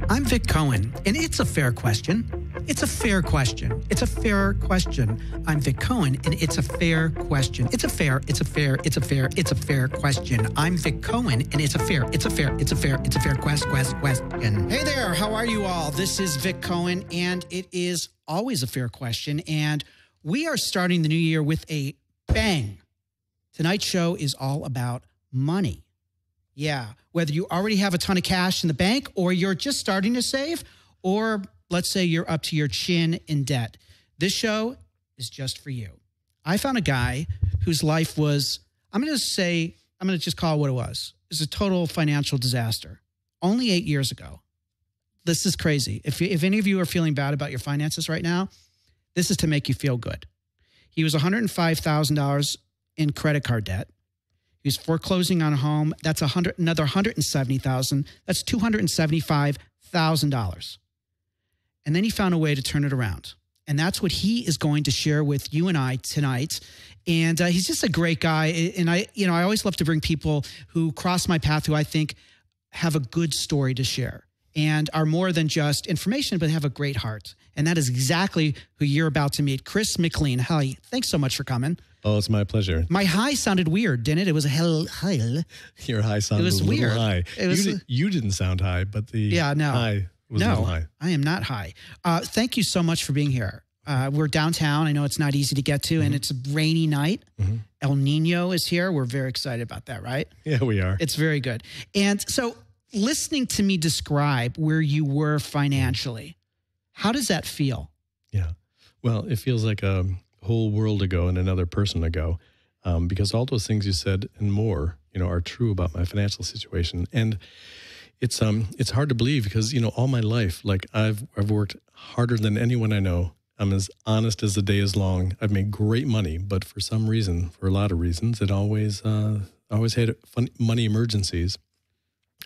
I'm Vic Cohen, and it's a fair question. It's a fair question. It's a fair question. I'm Vic Cohen, and it's a fair question. It's a fair question. I'm Vic Cohen, and it's a fair question. Hey there, how are you all? This is Vic Cohen, and it is always a fair question, and we are starting the new year with a bang. Tonight's show is all about money. Yeah, whether you already have a ton of cash in the bank or you're just starting to save, or let's say you're up to your chin in debt. This show is just for you. I found a guy whose life was, I'm going to just call it what it was. It was a total financial disaster. Only 8 years ago. This is crazy. If any of you are feeling bad about your finances right now, this is to make you feel good. He was $105,000 in credit card debt. He was foreclosing on a home. That's another $170,000. That's $275,000. And then he found a way to turn it around. And that's what he is going to share with you and I tonight. And he's just a great guy. And I always love to bring people who cross my path who I think have a good story to share and are more than just information, but have a great heart. And that is exactly who you're about to meet. Chris McLean. Hi, thanks so much for coming. Oh, it's my pleasure. My high sounded weird, didn't it? It was a hell. Your high sounded a little weird. High. You didn't sound high, but the high was a little high. I am not high. Thank you so much for being here. We're downtown. I know it's not easy to get to, and it's a rainy night. El Nino is here. We're very excited about that, right? Yeah, we are. It's very good. And so listening to me describe where you were financially, how does that feel? Yeah. Well, it feels like a whole world ago and another person ago, because all those things you said and more, are true about my financial situation. And it's hard to believe because, all my life, like I've worked harder than anyone I know. I'm as honest as the day is long. I've made great money, but for some reason, for a lot of reasons, it always had money emergencies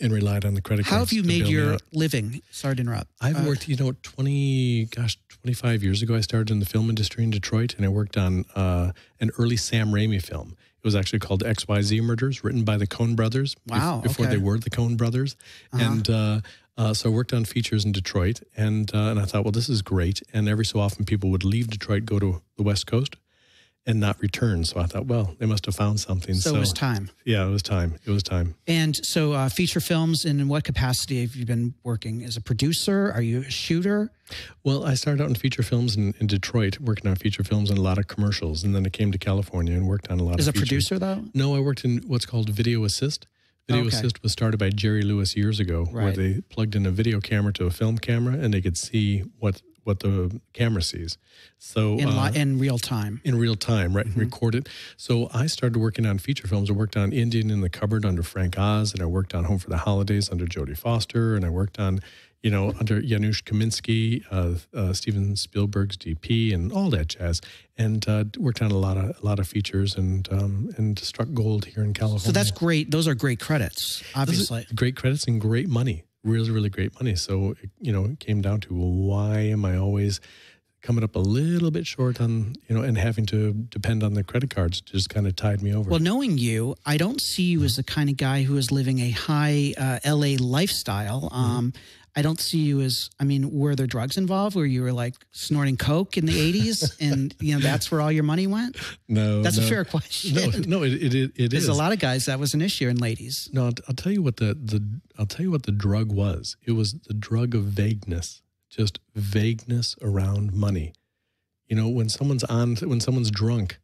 and relied on the credit cards. How have you made your living? Sorry to interrupt. I've worked, 25 years ago, I started in the film industry in Detroit, and I worked on an early Sam Raimi film. It was actually called XYZ Murders, written by the Coen brothers. Wow. Before they were the Coen brothers. And so I worked on features in Detroit, and I thought, well, this is great. And every so often people would leave Detroit, go to the West Coast, and not return. So I thought, well, they must have found something. So it was time. Yeah, it was time. It was time. And so feature films, in what capacity have you been working? As a producer? Are you a shooter? Well, I started out in feature films in Detroit, working on feature films and a lot of commercials. And then I came to California and worked on a lot As of features. As a producer, though? No, I worked in what's called Video Assist. Video Assist was started by Jerry Lewis years ago, where they plugged in a video camera to a film camera, and they could see what the camera sees. So in real time. In real time, right? Record it. So I started working on feature films. I worked on Indian in the Cupboard under Frank Oz, and I worked on Home for the Holidays under Jodie Foster, and I worked on, under Janusz Kaminski, Steven Spielberg's DP, and all that jazz, and worked on a lot of features and struck gold here in California. So that's great. Those are great credits, obviously. Great credits and great money. Really, really great money. So, it came down to, well, why am I always coming up a little bit short on, and having to depend on the credit cards just kind of tied me over. Well, knowing you, I don't see you as the kind of guy who is living a high LA lifestyle. I don't see you as, were there drugs involved where you were like snorting coke in the 80s and, that's where all your money went? No. That's a fair question. No, it is. There's a lot of guys that was an issue in ladies. No, I'll tell you what the drug was. It was the drug of vagueness, just vagueness around money. When someone's drunk, when someone's drunk,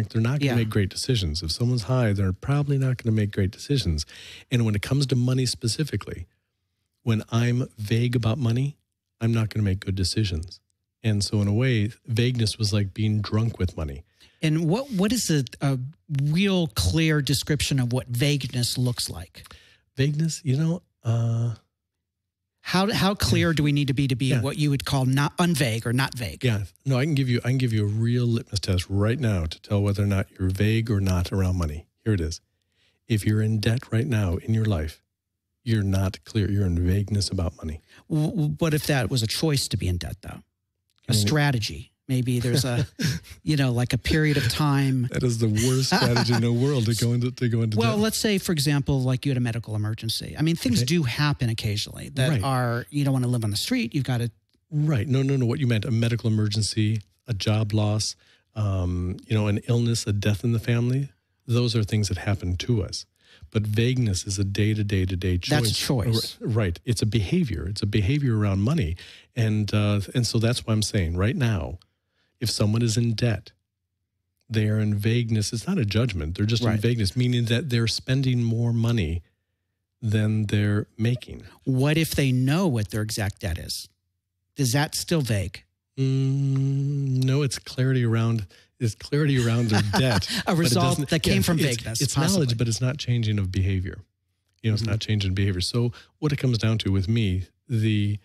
they're not going to make great decisions. If someone's high, they're probably not going to make great decisions. And when it comes to money specifically, when I'm vague about money, I'm not going to make good decisions. And so in a way, vagueness was like being drunk with money. And what is a real clear description of what vagueness looks like? Vagueness, how clear do we need to be what you would call not unvague or not vague? Yeah. No, I can give you a real litmus test right now to tell whether or not you're vague or not around money. Here it is. If you're in debt right now in your life, you're not clear. You're in vagueness about money. What if that was a choice to be in debt, though? A strategy? Maybe there's a, like a period of time. That is the worst strategy in the world to go into Well, debt. let's say, for example, like you had a medical emergency. I mean, things do happen occasionally that are, you don't want to live on the street. You've got to. Right. No. What you meant, a medical emergency, a job loss, an illness, a death in the family. Those are things that happen to us. But vagueness is a day-to-day choice. That's a choice. Right. It's a behavior. It's a behavior around money. And so that's why I'm saying right now, if someone is in debt, they are in vagueness. It's not a judgment. They're just in vagueness, meaning that they're spending more money than they're making. What if they know what their exact debt is? Is that still vague? No, it's clarity around their debt. A result that came from vagueness. It's knowledge, but it's not changing of behavior. It's not changing behavior. So what it comes down to with me, I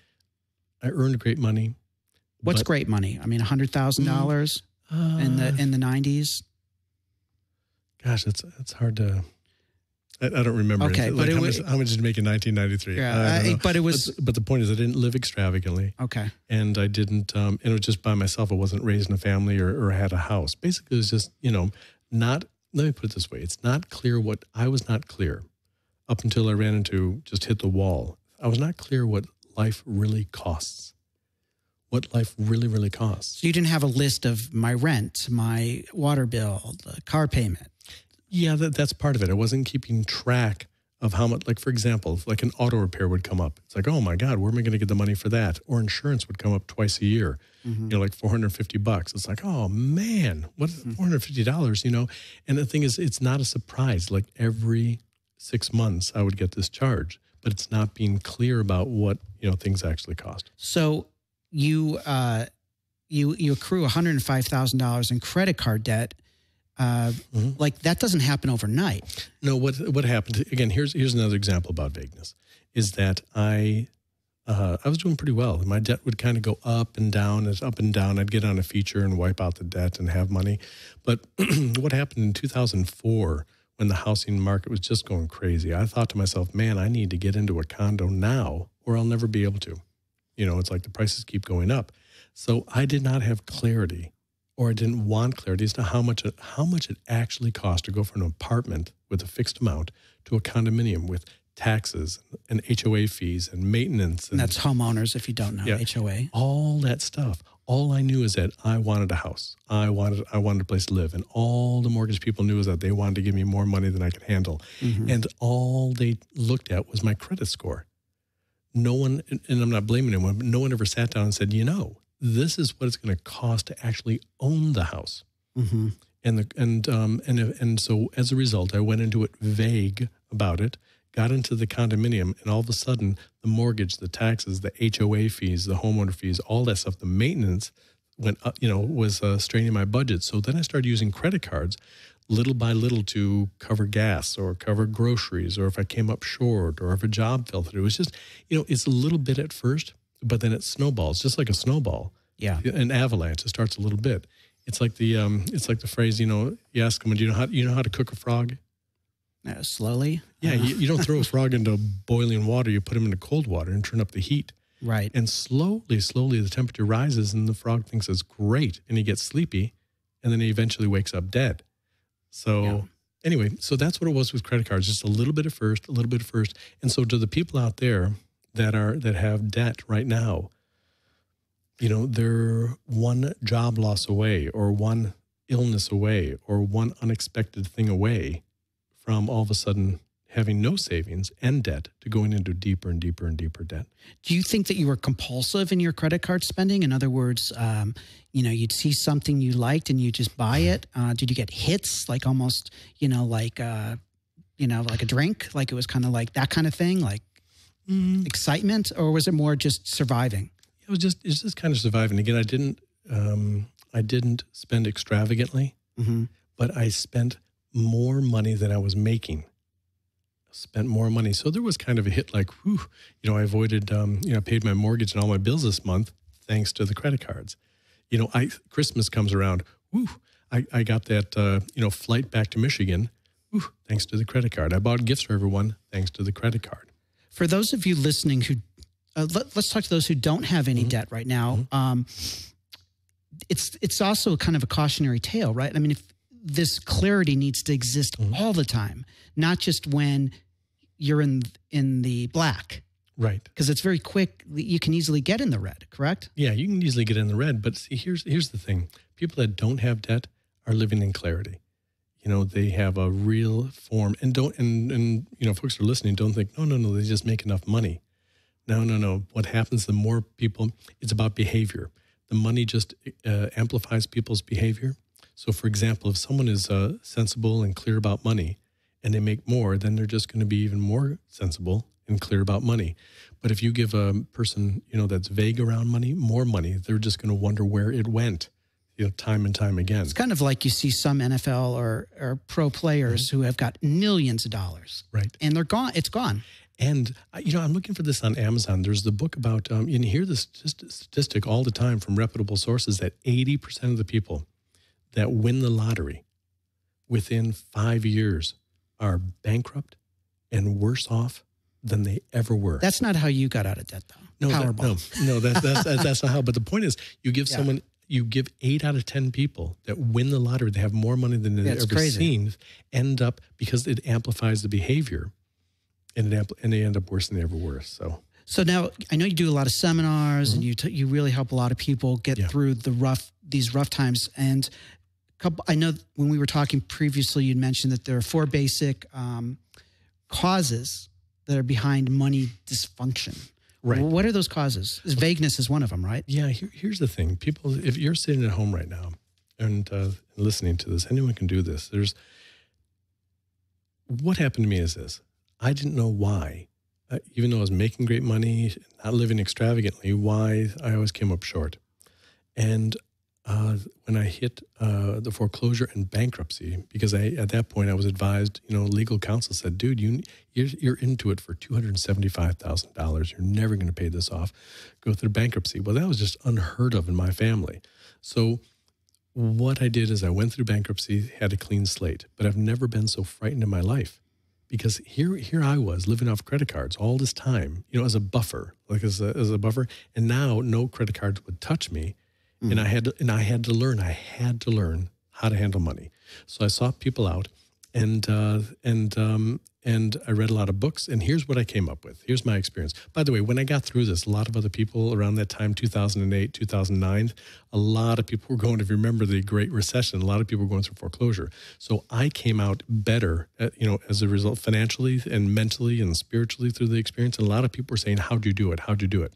earned great money. What's great money? I mean, $100,000 in the 90s. Gosh, it's hard to. I don't remember. Okay, like how much did you make in 1993? Yeah, but it was. But the point is, I didn't live extravagantly. Okay, and I didn't. And it was just by myself. I wasn't raised in a family or had a house. Basically, it was just not. Let me put it this way: it's not clear what I was not clear up until I ran into just hit the wall. I was not clear what life really costs. What life really costs. So you didn't have a list of my rent, my water bill, the car payment. Yeah, that's part of it. I wasn't keeping track of how much, like, for example, like an auto repair would come up. It's like, oh my God, where am I going to get the money for that? Or insurance would come up twice a year, like $450. It's like, oh man, what $450, And the thing is, it's not a surprise. Like every 6 months I would get this charge, but it's not being clear about what, things actually cost. So you accrue $105,000 in credit card debt. Like that doesn't happen overnight. No, what happened again? Here's another example about vagueness. Is that I was doing pretty well. My debt would kind of go up and down. As up and down, I'd get on a feature and wipe out the debt and have money. But what happened in 2004 when the housing market was just going crazy? I thought to myself, man, I need to get into a condo now, or I'll never be able to. It's like the prices keep going up. So I did not have clarity. Or I didn't want clarity as to how much it actually cost to go from an apartment with a fixed amount to a condominium with taxes and HOA fees and maintenance. And that's homeowners, if you don't know, HOA. All that stuff. All I knew is that I wanted a house. I wanted a place to live. And all the mortgage people knew is that they wanted to give me more money than I could handle. And all they looked at was my credit score. No one, and I'm not blaming anyone, but no one ever sat down and said, this is what it's going to cost to actually own the house. And so as a result, I went into it vague about it, got into the condominium, and all of a sudden the mortgage, the taxes, the HOA fees, the homeowner fees, all that stuff, the maintenance went up, was straining my budget. So then I started using credit cards little by little to cover gas or cover groceries, or if I came up short, or if a job fell through. It was just, it's a little bit at first, but then it snowballs, just like a snowball. Yeah, an avalanche. It starts a little bit. It's like the phrase. You ask them, do you know how to cook a frog? Slowly. Yeah, you don't throw a frog into boiling water. You put him into cold water and turn up the heat. Right. And slowly, the temperature rises, and the frog thinks it's great, and he gets sleepy, and then he eventually wakes up dead. So anyway, so that's what it was with credit cards. Just a little bit at first, And so to the people out there that have debt right now, they're one job loss away, or one illness away, or one unexpected thing away from all of a sudden having no savings and debt to going into deeper and deeper and deeper debt. Do you think that you were compulsive in your credit card spending? In other words, you'd see something you liked and you just buy it. Did you get hits, like almost, like a drink, like it was kind of like that kind of thing, like excitement, or was it more just surviving? It's just kind of surviving. Again, I didn't spend extravagantly, but I spent more money than I was making. Spent more money. So there was kind of a hit, like, whew, I avoided, I paid my mortgage and all my bills this month thanks to the credit cards. Christmas comes around. Whew, I got that, flight back to Michigan. Whew, thanks to the credit card. I bought gifts for everyone thanks to the credit card. For those of you listening who, let's talk to those who don't have any debt right now. it's also kind of a cautionary tale, right? I mean, if this clarity needs to exist all the time, not just when you're in the black. Right. Because it's very quick. You can easily get in the red, correct? Yeah, you can easily get in the red. But see, here's the thing. People that don't have debt are living in clarity. You know, they have a real form and folks are listening, don't think, no, they just make enough money. No. What happens, the more people, it's about behavior. The money just amplifies people's behavior. So, for example, if someone is sensible and clear about money and they make more, then they're just going to be even more sensible and clear about money. But if you give a person, that's vague around money, more money, they're just going to wonder where it went, time and time again. It's kind of like you see some NFL or pro players who have got millions of dollars. Right. And they're gone. It's gone. And, I'm looking for this on Amazon. There's the book about, you hear this statistic all the time from reputable sources that 80% of the people that win the lottery within 5 years are bankrupt and worse off than they ever were. That's not how you got out of debt, though. No, that's not how. But the point is, you give someone, you give 8 out of 10 people that win the lottery, they have more money than they've ever seen, end up because it amplifies the behavior, and they end up worse than they ever were. So now I know you do a lot of seminars, and you really help a lot of people get through these rough times. And I know when we were talking previously, you'd mentioned that there are 4 basic causes that are behind money dysfunction. Right. What are those causes? Vagueness is one of them, right? Yeah. Here's the thing. People, if you're sitting at home right now and listening to this, anyone can do this. What happened to me is this. I didn't know why, even though I was making great money, not living extravagantly, why I always came up short. And when I hit the foreclosure and bankruptcy, because at that point I was advised, legal counsel said, dude, you're into it for $275,000. You're never going to pay this off. Go through bankruptcy. Well, that was just unheard of in my family. So what I did is I went through bankruptcy, had a clean slate, but I've never been so frightened in my life. Because here I was living off credit cards all this time, as a buffer, as a buffer, and now no credit cards would touch me. And I had to learn how to handle money. So I sought people out, and I read a lot of books. And here's what I came up with. Here's my experience. By the way, when I got through this, a lot of other people around that time, 2008, 2009, a lot of people were going. If you remember the Great Recession, a lot of people were going through foreclosure. So I came out better, as a result, financially and mentally and spiritually through the experience. And a lot of people were saying, "How'd you do it? How'd you do it?"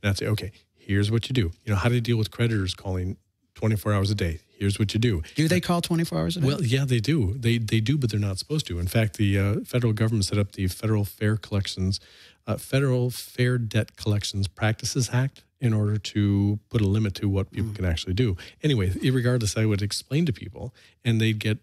And I'd say, "Okay. Here's what you do. How do you deal with creditors calling 24 hours a day? Here's what you do." Do they call 24 hours a day? Well, yeah, they do. They do, but they're not supposed to. In fact, the federal government set up the Federal Fair Debt Collections Practices Act in order to put a limit to what people can actually do. Anyway, regardless, I would explain to people, and they'd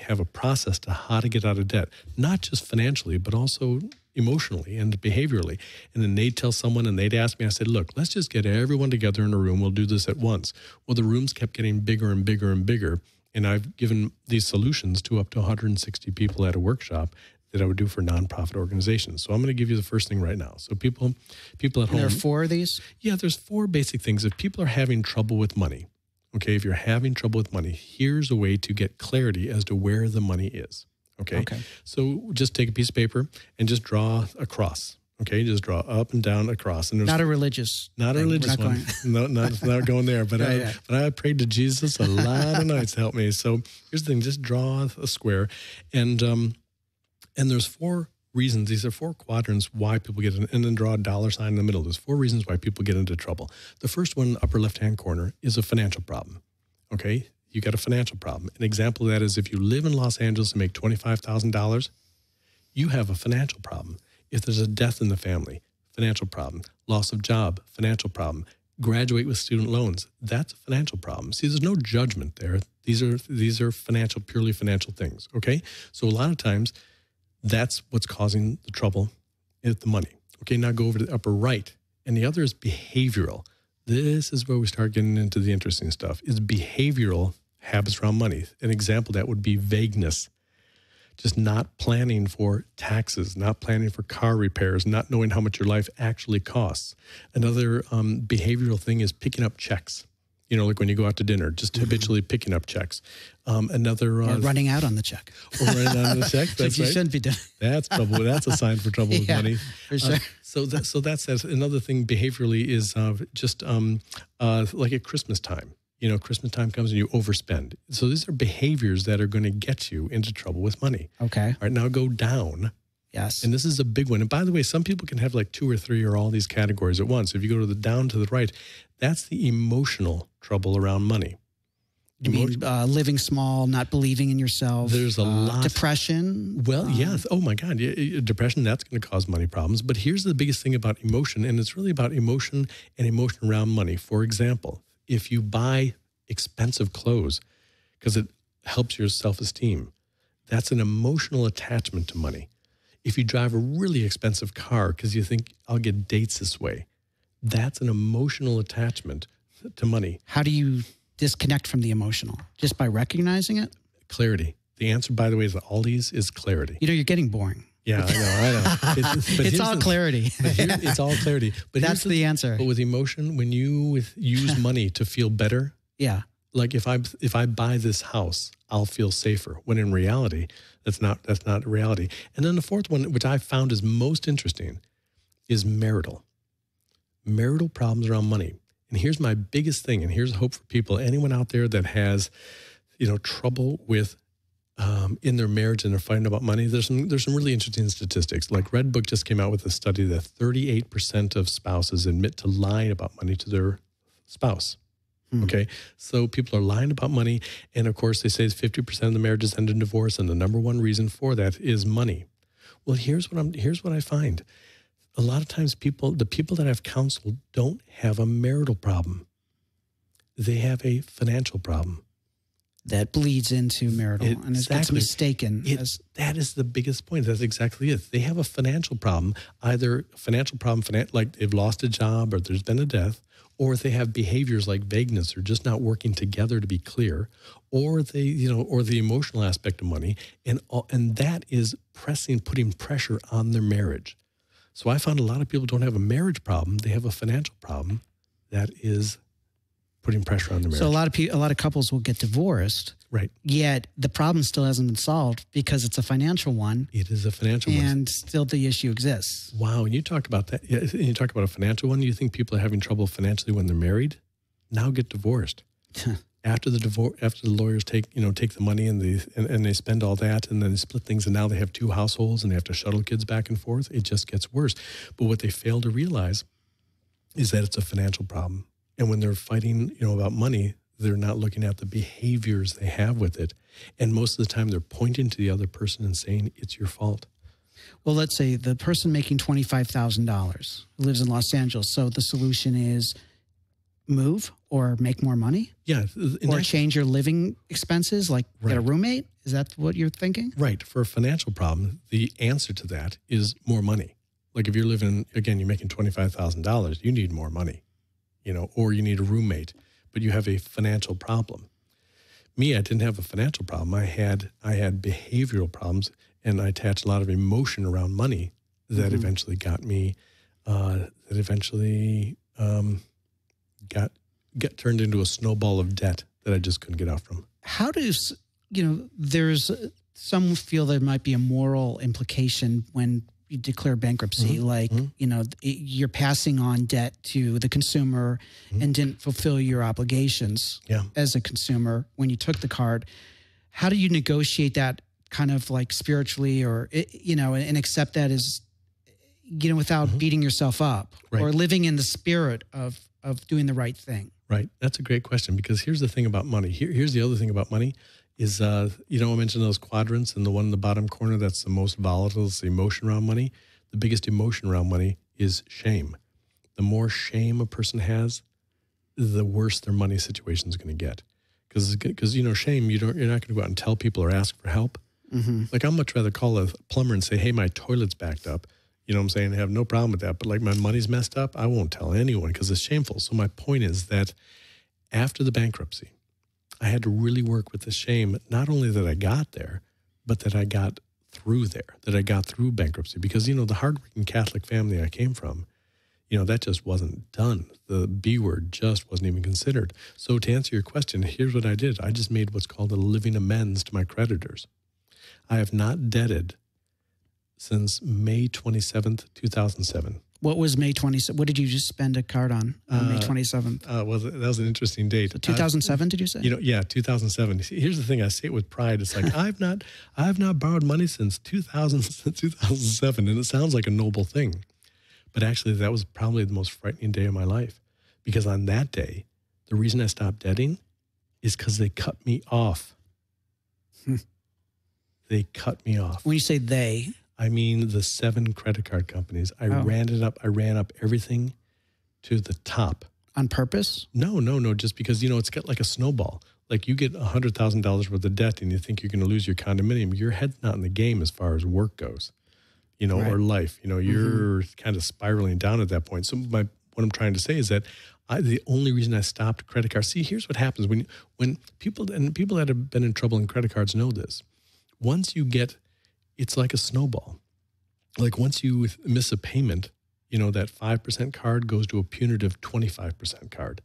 have a process to how to get out of debt, not just financially, but also emotionally and behaviorally. And then they'd tell someone and they'd ask me, I said, "Look, let's just get everyone together in a room. We'll do this at once." Well, the rooms kept getting bigger and bigger and bigger. And I've given these solutions to up to 160 people at a workshop that I would do for nonprofit organizations. So I'm going to give you the first thing right now. So people at home. There are 4 of these? Yeah, there's 4 basic things. If people are having trouble with money, okay, if you're having trouble with money, here's a way to get clarity as to where the money is. Okay. So just take a piece of paper and just draw a cross. Okay. Just draw up and down across. And not a religious one. No, not going there. But I prayed to Jesus a lot of nights to help me. So here's the thing: just draw a square, and there's 4 reasons. These are 4 quadrants why people get in, and then draw a dollar sign in the middle. There's 4 reasons why people get into trouble. The first one, upper left-hand corner, is a financial problem. Okay. You got a financial problem. An example of that is if you live in Los Angeles and make $25,000, you have a financial problem. If there's a death in the family, financial problem. Loss of job, financial problem. Graduate with student loans, that's a financial problem. See, there's no judgment there. These are financial, purely financial things, okay? So a lot of times, that's what's causing the trouble with the money. Okay, now go over to the upper right. And the other is behavioral. This is where we start getting into the interesting stuff, is behavioral habits around money. An example of that would be vagueness. Just not planning for taxes, not planning for car repairs, not knowing how much your life actually costs. Another behavioral thing is picking up checks. like when you go out to dinner, just habitually picking up checks. Another or running out on the check. Or running out on the check. That's you right. shouldn't be doing. That's trouble. That's a sign for trouble with money. For sure. So that's another thing behaviorally is just like at Christmas time. Christmas time comes and you overspend. So these are behaviors that are going to get you into trouble with money. Okay. All right, now go down. Yes. And this is a big one. And by the way, some people can have like 2 or 3 or all these categories at once. If you go to the down to the right, that's the emotional trouble around money. You mean living small, not believing in yourself? There's a lot. Depression? Well, yes. Oh, my God. Depression, that's going to cause money problems. But here's the biggest thing about emotion, and it's really about emotion and emotion around money. For example, if you buy expensive clothes because it helps your self-esteem, that's an emotional attachment to money. If you drive a really expensive car because you think, I'll get dates this way, that's an emotional attachment to money. How do you disconnect from the emotional? Just by recognizing it? Clarity. The answer, by the way, is all these is clarity. You're getting boring. Yeah, I know. It's all clarity. It's all clarity. But that's the answer. But with emotion, when you use money to feel better, yeah. Like if I buy this house, I'll feel safer. When in reality, that's not reality. And then the fourth one, which I found is most interesting, is marital problems around money. And here's my biggest thing, and here's hope for people, anyone out there that has, trouble with in their marriage and they're fighting about money. There's some really interesting statistics. Like Redbook just came out with a study that 38% of spouses admit to lying about money to their spouse. Okay, so people are lying about money, and of course they say 50% of the marriages end in divorce, and the number one reason for that is money. Well, here's what I find: a lot of times the people that I've counseled don't have a marital problem; they have a financial problem that bleeds into marital, and it gets mistaken. That is the biggest point. That's exactly it. They have a financial problem, either a financial problem, like they've lost a job or there's been a death, or they have behaviors like vagueness or just not working together to be clear, or they, or the emotional aspect of money, and that is putting pressure on their marriage. So I found a lot of people don't have a marriage problem; they have a financial problem that is putting pressure on the marriage. So a lot of couples will get divorced, right? Yet the problem still hasn't been solved because it's a financial one. It is a financial one, and still the issue exists. Wow, and you talk about that. You talk about a financial one. You think people are having trouble financially when they're married? Now get divorced. After the lawyers take the money and they spend all that, and then they split things, and now they have 2 households and they have to shuttle kids back and forth. It just gets worse. But what they fail to realize is that it's a financial problem. And when they're fighting, about money, they're not looking at the behaviors they have with it. And most of the time they're pointing to the other person and saying, it's your fault. Well, let's say the person making $25,000 lives in Los Angeles. So the solution is move or make more money? Yeah. Or change your living expenses, like get a roommate? Is that what you're thinking? Right. For a financial problem, the answer to that is more money. Like if you're living, again, you're making $25,000, you need more money. Or you need a roommate, but you have a financial problem. Me, I didn't have a financial problem. I had behavioral problems, and I attached a lot of emotion around money that eventually got me, got turned into a snowball of debt that I just couldn't get out from. How does, there's some feel there might be a moral implication when you declare bankruptcy, you're passing on debt to the consumer and didn't fulfill your obligations as a consumer when you took the card. How do you negotiate that kind of like spiritually or, and accept that as, without beating yourself up or living in the spirit of doing the right thing? Right. That's a great question, because here's the thing about money. Here's the other thing about money. Is, I mentioned those quadrants, and the one in the bottom corner that's the most volatile is the emotion around money. The biggest emotion around money is shame. The more shame a person has, the worse their money situation is going to get. Because shame, you're not going to go out and tell people or ask for help. Like, I'd much rather call a plumber and say, hey, my toilet's backed up. You know what I'm saying? I have no problem with that. But like my money's messed up, I won't tell anyone because it's shameful. So my point is that after the bankruptcy, I had to really work with the shame, not only that I got there, but that I got through there, that I got through bankruptcy. Because, the hardworking Catholic family I came from, That just wasn't done. The B word just wasn't even considered. So to answer your question, here's what I did. I just made what's called a living amends to my creditors. I have not debted since May 27th, 2007. What was May 27th? What did you just spend a card on May 27th? Well, that was an interesting date. So 2007, did you say? 2007. See, here's the thing. I say it with pride. It's like, I have not borrowed money since 2007. And it sounds like a noble thing. But actually, that was probably the most frightening day of my life. Because on that day, the reason I stopped debting is because they cut me off. They cut me off. When you say they, I mean the 7 credit card companies. I ran up everything to the top. On purpose? No. Just because, it's got like a snowball. Like you get $100,000 worth of debt and you think you're going to lose your condominium. Your head's not in the game as far as work goes, right. Or life. You're kind of spiraling down at that point. So what I'm trying to say is that the only reason I stopped credit cards. See, here's what happens when people that have been in trouble in credit cards know this. Once you get, it's like a snowball. Like once you miss a payment, that 5% card goes to a punitive 25% card.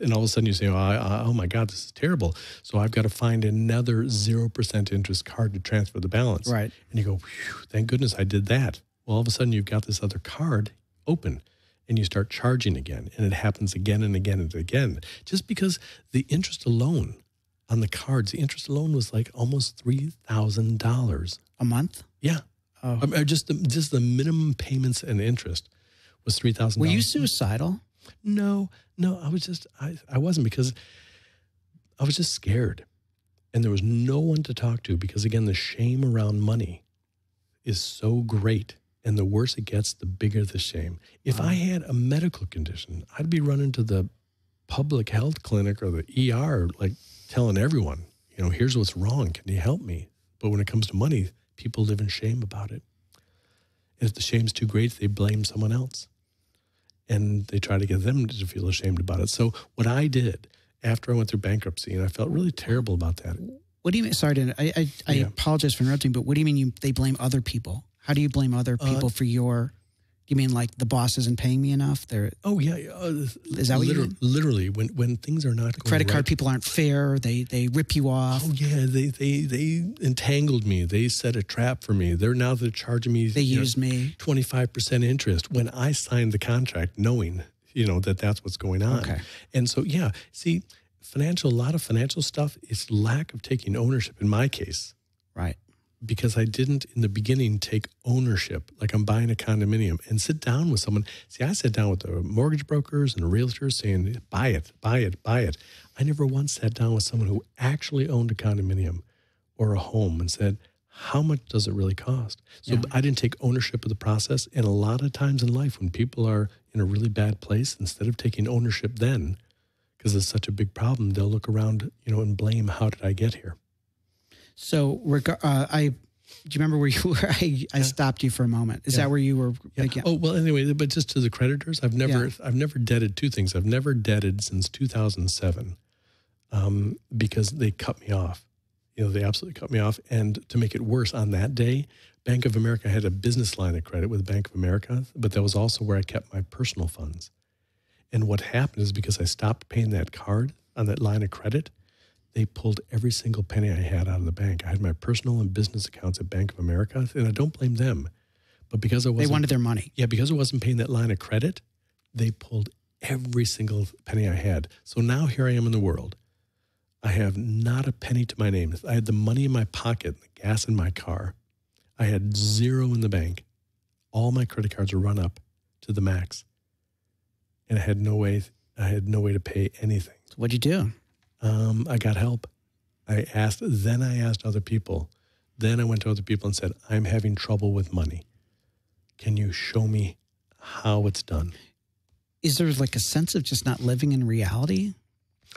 And all of a sudden you say, oh my God, this is terrible. So I've got to find another 0% interest card to transfer the balance. Right. And you go, thank goodness I did that. Well, all of a sudden you've got this other card open and you start charging again. And it happens again and again and again. Just because the interest alone on the cards, the interest alone was like almost $3,000 a month. Yeah, just the minimum payments and interest was $3,000. Were you suicidal? No. I wasn't, because I was just scared, and there was no one to talk to because again, the shame around money is so great, and the worse it gets, the bigger the shame. If I had a medical condition, I'd be running to the public health clinic or the ER, like telling everyone, here's what's wrong. Can you help me? But when it comes to money, people live in shame about it. And if the shame's too great, they blame someone else. And they try to get them to feel ashamed about it. So what I did after I went through bankruptcy, and I felt really terrible about that. What do you mean? Sorry, I apologize for interrupting, but what do you mean they blame other people? How do you blame other people for your... You mean like the boss isn't paying me enough? Is that what you mean? Literally, when things are not going credit card people aren't fair. They rip you off. Oh yeah, they entangled me. They set a trap for me. They're charging me. They used me 25% interest when I signed the contract, knowing that's what's going on. Okay. And so see, a lot of financial stuff is lack of taking ownership. In my case, right. Because I didn't in the beginning take ownership, like I'm buying a condominium, and sit down with someone. See, I sat down with the mortgage brokers and the realtors saying, buy it, buy it, buy it. I never once sat down with someone who actually owned a condominium or a home and said, how much does it really cost? So I didn't take ownership of the process. And a lot of times in life, when people are in a really bad place, instead of taking ownership then, because it's such a big problem, they'll look around, and blame, how did I get here? So, do you remember where you were? I stopped you for a moment. Is that where you were? Yeah. Oh, well, anyway, but just to the creditors, I've never debted two things. I've never debted since 2007 because they cut me off. They absolutely cut me off. And to make it worse, on that day, Bank of America had a business line of credit with Bank of America, but that was also where I kept my personal funds. And what happened is because I stopped paying that card on that line of credit, they pulled every single penny I had out of the bank. I had my personal and business accounts at Bank of America, and I don't blame them. But because they wanted their money. Yeah, because I wasn't paying that line of credit, they pulled every single penny I had. So now here I am in the world. I have not a penny to my name. I had the money in my pocket, the gas in my car. I had zero in the bank. All my credit cards were run up to the max. And I had no way to pay anything. So what'd you do? I got help. I asked other people. Then I went to other people and said, I'm having trouble with money. Can you show me how it's done? Is there like a sense of just not living in reality?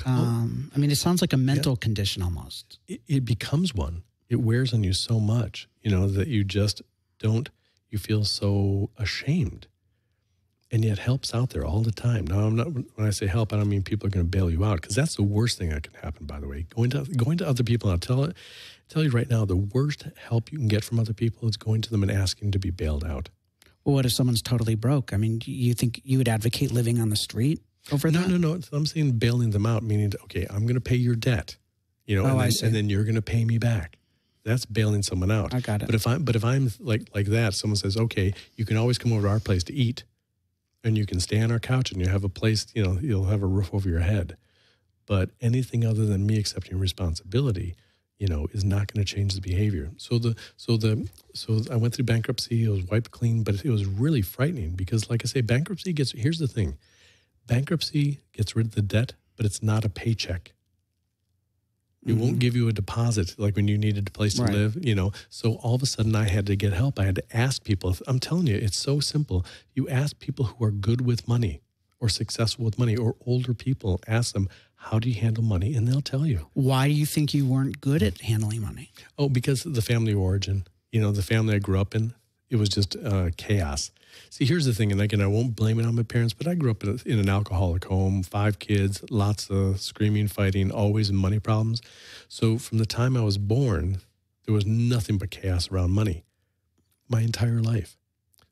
It sounds like a mental condition almost. It becomes one. It wears on you so much, that you just you feel so ashamed. And yet help's out there all the time. Now, when I say help, I don't mean people are going to bail you out, because that's the worst thing that can happen, by the way. Going to other people, and I'll tell you right now, the worst help you can get from other people is going to them and asking to be bailed out. Well, what if someone's totally broke? I mean, do you think you would advocate living on the street over that? No. I'm saying bailing them out, meaning, okay, I'm going to pay your debt, and then you're going to pay me back. That's bailing someone out. I got it. But if I'm like that, someone says, okay, you can always come over to our place to eat, and you can stay on our couch, and you have a place, you'll have a roof over your head. But anything other than me accepting responsibility, is not going to change the behavior. So I went through bankruptcy. It was wiped clean, but it was really frightening because, like I say, here's the thing. Bankruptcy gets rid of the debt, but it's not a paycheck. It won't give you a deposit like when you needed a place to live, So all of a sudden I had to get help. I had to ask people. I'm telling you, it's so simple. You ask people who are good with money or successful with money or older people, ask them, how do you handle money? And they'll tell you. Why do you think you weren't good at handling money? Oh, because of the family origin. The family I grew up in, it was just chaos. See, here's the thing, and again, I won't blame it on my parents, but I grew up in an alcoholic home, 5 kids, lots of screaming, fighting, always money problems. So from the time I was born, there was nothing but chaos around money my entire life.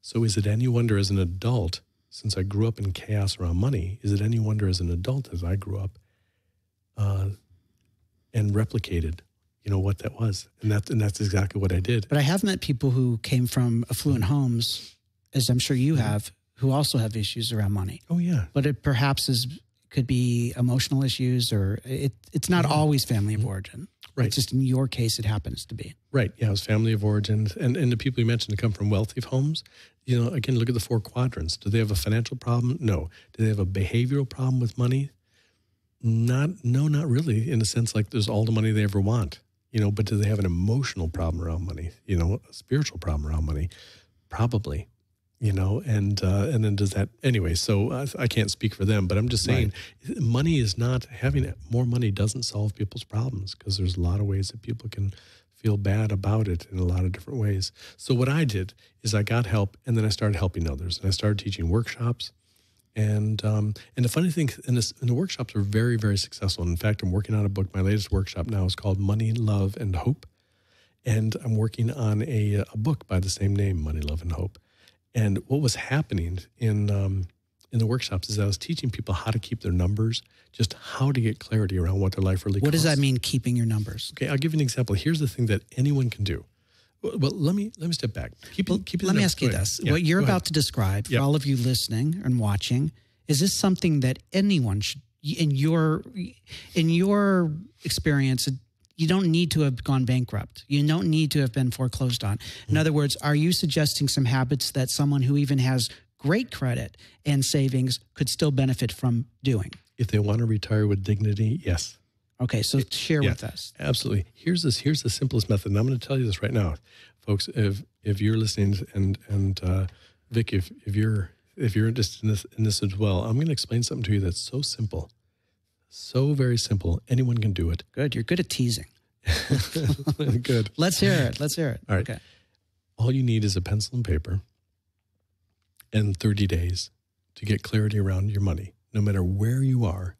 So is it any wonder as an adult, since I grew up in chaos around money, is it any wonder as an adult as I grew up and replicated what that was. And that's exactly what I did. But I have met people who came from affluent homes, as I'm sure you have, who also have issues around money. Oh, yeah. But it perhaps could be emotional issues, or it's not always family of origin. Right. It's just in your case, it happens to be. Right. Yeah, it was family of origin. And the people you mentioned come from wealthy homes. Again, look at the 4 quadrants. Do they have a financial problem? No. Do they have a behavioral problem with money? No, not really, in a sense like there's all the money they ever want. But do they have an emotional problem around money? A spiritual problem around money? Probably. And then does that anyway? So I can't speak for them, but I'm just saying, money is not having more money doesn't solve people's problems because there's a lot of ways that people can feel bad about it in a lot of different ways. So what I did is I got help, and then I started helping others, and I started teaching workshops. And the funny thing, and the workshops are very, very successful. In fact, I'm working on a book. My latest workshop now is called Money, Love, and Hope. And I'm working on a book by the same name, Money, Love, and Hope. And what was happening in the workshops is I was teaching people how to keep their numbers, just how to get clarity around what their life really costs. What does that mean, keeping your numbers? Okay, I'll give you an example. Here's the thing that anyone can do. Well, let me step back. Let me ask you this. Yeah, what you're about to describe, for all of you listening and watching, is this something that anyone should, in your experience, you don't need to have gone bankrupt. You don't need to have been foreclosed on. In other words, are you suggesting some habits that someone who even has great credit and savings could still benefit from doing? If they want to retire with dignity, yes. Okay, so share with us. Absolutely. Here's the simplest method, and I'm going to tell you this right now, folks. If you're listening, and Vic, if you're interested in this as well, I'm going to explain something to you that's so simple, so very simple. Anyone can do it. Good. You're good at teasing. Good. Let's hear it. All right. Okay. All you need is a pencil and paper, and 30 days to get clarity around your money, no matter where you are.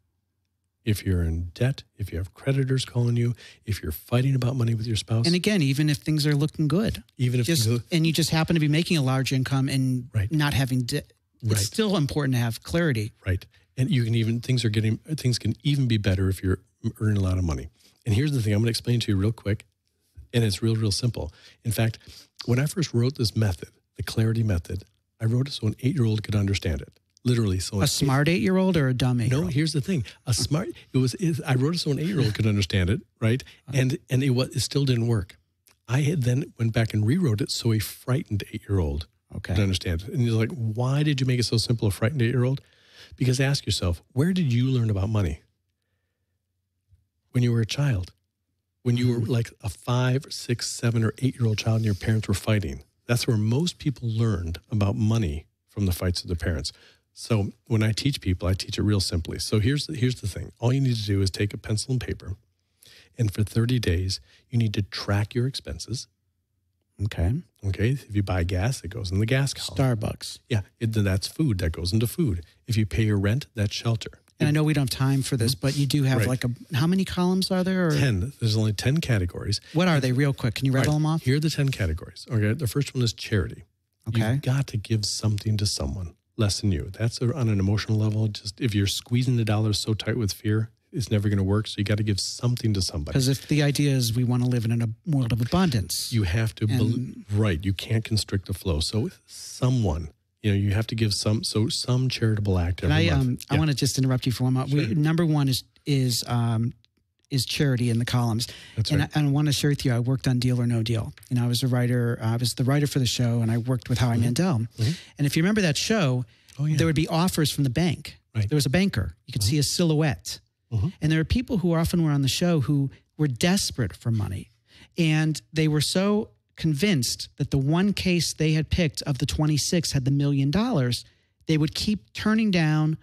If you're in debt, if you have creditors calling you, if you're fighting about money with your spouse. And again, even if things are looking good. And you just happen to be making a large income and not having debt. It's still important to have clarity. Right. And things can even be better if you're earning a lot of money. And here's the thing I'm going to explain to you real quick. And it's real, real simple. In fact, when I first wrote this method, the clarity method, I wrote it so an 8-year-old could understand it. Literally. So a smart 8-year-old or a dumb 8-year-old? No, here's the thing. I wrote it so an 8-year-old could understand it, right? And it still didn't work. I had then went back and rewrote it so a frightened 8-year-old could understand it. And you're like, why did you make it so simple, a frightened 8-year-old? Because ask yourself, where did you learn about money? When you were a child. When you were like a 5, 6, 7, or 8-year-old child and your parents were fighting. That's where most people learned about money, from the fights of their parents. So when I teach people, I teach it real simply. So here's the thing. All you need to do is take a pencil and paper, and for 30 days, you need to track your expenses. Okay. If you buy gas, it goes in the gas column. Starbucks. Yeah, that's food. That goes into food. If you pay your rent, that's shelter. And I know we don't have time for this, but you do have how many columns are there? 10. There's only 10 categories. What are they real quick? Can you rattle them off? Here are the 10 categories. Okay. The first one is charity. Okay. You've got to give something to someone less than you. That's on an emotional level. Just if you're squeezing the dollars so tight with fear, it's never going to work. So you got to give something to somebody. Because if the idea is we want to live in a world of abundance, you have to, right. You can't constrict the flow. So someone, you have to give some charitable act every month. I want to just interrupt you for one moment. Sure. Number one is charity in the columns. That's and right. I want to share with you, I worked on Deal or No Deal. I was a writer. I was the writer for the show, and I worked with Howie Mandel. Mm-hmm. And if you remember that show, there would be offers from the bank. Right. There was a banker. You could see a silhouette. Mm-hmm. And there were people who often were on the show who were desperate for money. And they were so convinced that the one case they had picked of the 26 had the $1 million, they would keep turning down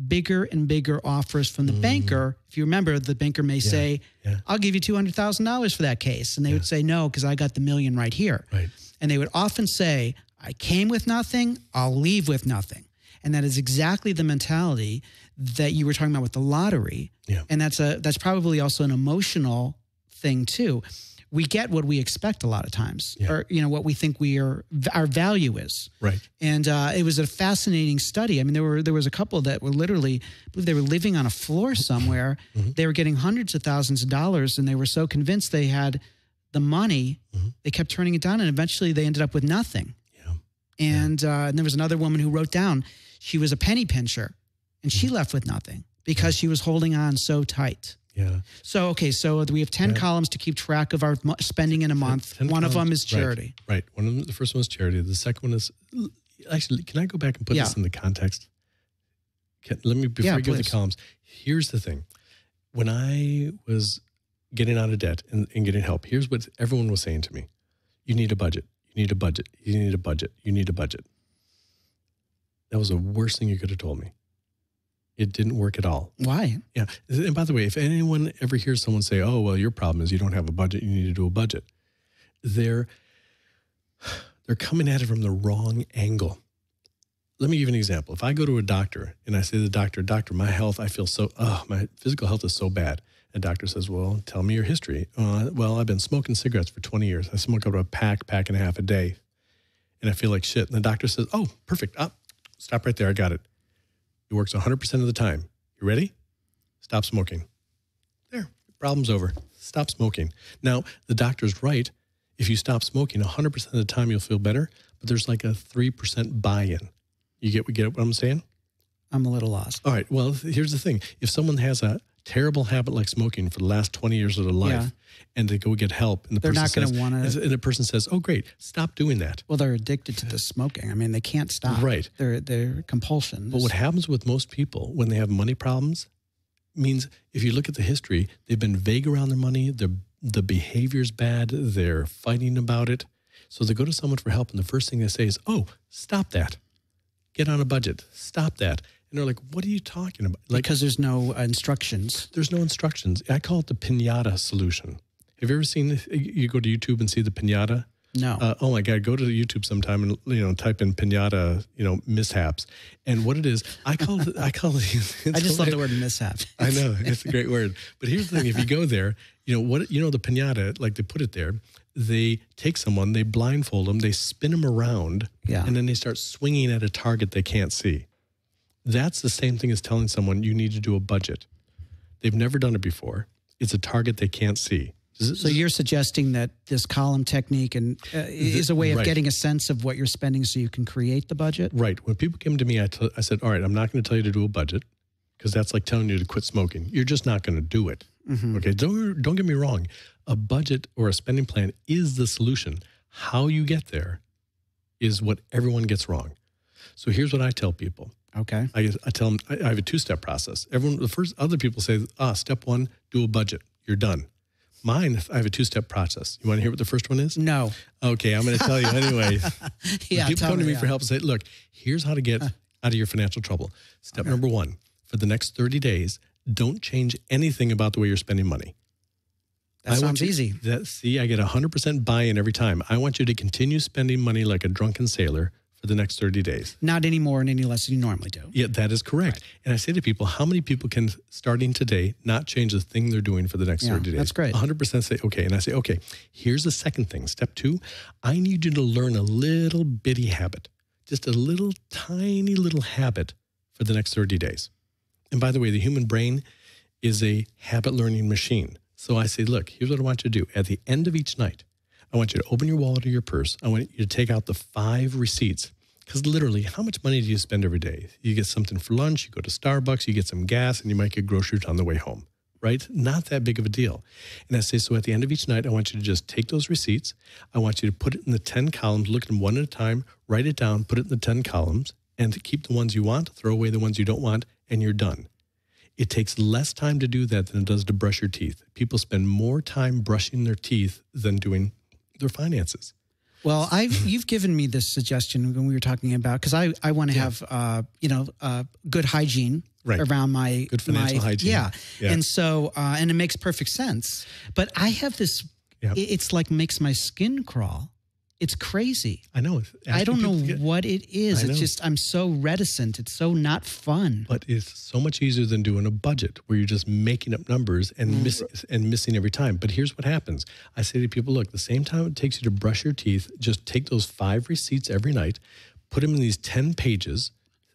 bigger and bigger offers from the banker. If you remember, the banker may say, I'll give you $200,000 for that case. And they would say, no, because I got the $1 million right here. Right. And they would often say, I came with nothing, I'll leave with nothing. And that is exactly the mentality that you were talking about with the lottery. Yeah. And that's probably also an emotional thing too. We get what we expect a lot of times, or what we think our value is. Right. And it was a fascinating study. I mean, there was a couple that were literally, I believe they were living on a floor somewhere. They were getting hundreds of thousands of dollars, and they were so convinced they had the money, they kept turning it down, and eventually they ended up with nothing. Yeah. And there was another woman who wrote down she was a penny pincher, and she left with nothing because she was holding on so tight. Yeah. So we have 10 columns to keep track of our spending in a month. 10 one columns. of them is charity. Right. One of them, the first one is charity. The second one is, actually, can I go back and put this in the context? Before I go to the columns, here's the thing. When I was getting out of debt and getting help, here's what everyone was saying to me. You need a budget. You need a budget. You need a budget. You need a budget. That was the worst thing you could have told me. It didn't work at all. Why? Yeah. And by the way, if anyone ever hears someone say, oh, well, your problem is you don't have a budget, you need to do a budget, they're coming at it from the wrong angle. Let me give you an example. If I go to a doctor and I say to the doctor, my health, I feel my physical health is so bad. And the doctor says, well, tell me your history. Well, I've been smoking cigarettes for 20 years. I smoke about a pack and a half a day. And I feel like shit. And the doctor says, oh, perfect. Stop right there. I got it. It works 100% of the time. You ready? Stop smoking. There. Problem's over. Stop smoking. Now, the doctor's right. If you stop smoking, 100% of the time you'll feel better. But there's like a 3% buy-in. You get what I'm saying? I'm a little lost. All right. Well, here's the thing. If someone has a terrible habit like smoking for the last 20 years of their life and they go get help and they're not going to want to. And the person says, oh, great, stop doing that. Well, they're addicted to the smoking. I mean, they can't stop. Right. They're compulsions. But what happens with most people when they have money problems means if you look at the history, they've been vague around their money. The behavior's bad. They're fighting about it. So they go to someone for help. And the first thing they say is, oh, stop that. Get on a budget. Stop that. And they're like, what are you talking about? Because there's no instructions. There's no instructions. I call it the piñata solution. Have you ever seen, you go to YouTube and see the piñata? No. Oh my God, go to YouTube sometime and type in piñata, mishaps. And what it is, I call it. I just love the word mishap. I know, it's a great word. But here's the thing, if you go there, the piñata, like they put it there, they take someone, they blindfold them, they spin them around, and then they start swinging at a target they can't see. That's the same thing as telling someone you need to do a budget. They've never done it before. It's a target they can't see. So you're suggesting that this column technique is a way of getting a sense of what you're spending so you can create the budget? Right. When people came to me, I said, all right, I'm not going to tell you to do a budget because that's like telling you to quit smoking. You're just not going to do it. Mm-hmm. Okay. Don't get me wrong. A budget or a spending plan is the solution. How you get there is what everyone gets wrong. So here's what I tell people. Okay. I tell them I have a two-step process. Other people say, step one, do a budget. You're done. Mine, I have a two-step process. You want to hear what the first one is? No. Okay, I'm going to tell you anyway. People come to me for help and say, look, here's how to get out of your financial trouble. Step number one, for the next 30 days, don't change anything about the way you're spending money. That sounds easy. I get 100% buy-in every time. I want you to continue spending money like a drunken sailor for the next 30 days. Not any more and any less than you normally do. Yeah, that is correct. Right. And I say to people, how many people can, starting today, not change the thing they're doing for the next 30 days? That's great. 100% say, okay. And I say, okay, here's the second thing. Step 2, I need you to learn a little bitty habit, just a little tiny little habit for the next 30 days. And by the way, the human brain is a habit learning machine. So I say, look, here's what I want you to do. At the end of each night, I want you to open your wallet or your purse. I want you to take out the 5 receipts. Because literally, how much money do you spend every day? You get something for lunch, you go to Starbucks, you get some gas, and you might get groceries on the way home, right? Not that big of a deal. And I say, so at the end of each night, I want you to just take those receipts. I want you to put it in the 10 columns, look at them one at a time, write it down, put it in the 10 columns, and keep the ones you want, throw away the ones you don't want, and you're done. It takes less time to do that than it does to brush your teeth. People spend more time brushing their teeth than doing their finances. Well, you've given me this suggestion when we were talking about, because I want to have good hygiene around my good financial hygiene. Yeah. And so and it makes perfect sense. But I have this. It's like makes my skin crawl. It's crazy. I know. I don't know what it is. It's just I'm so reticent. It's so not fun. But it's so much easier than doing a budget where you're just making up numbers and missing every time. But here's what happens. I say to people, look, the same time it takes you to brush your teeth, just take those 5 receipts every night, put them in these 10 pages,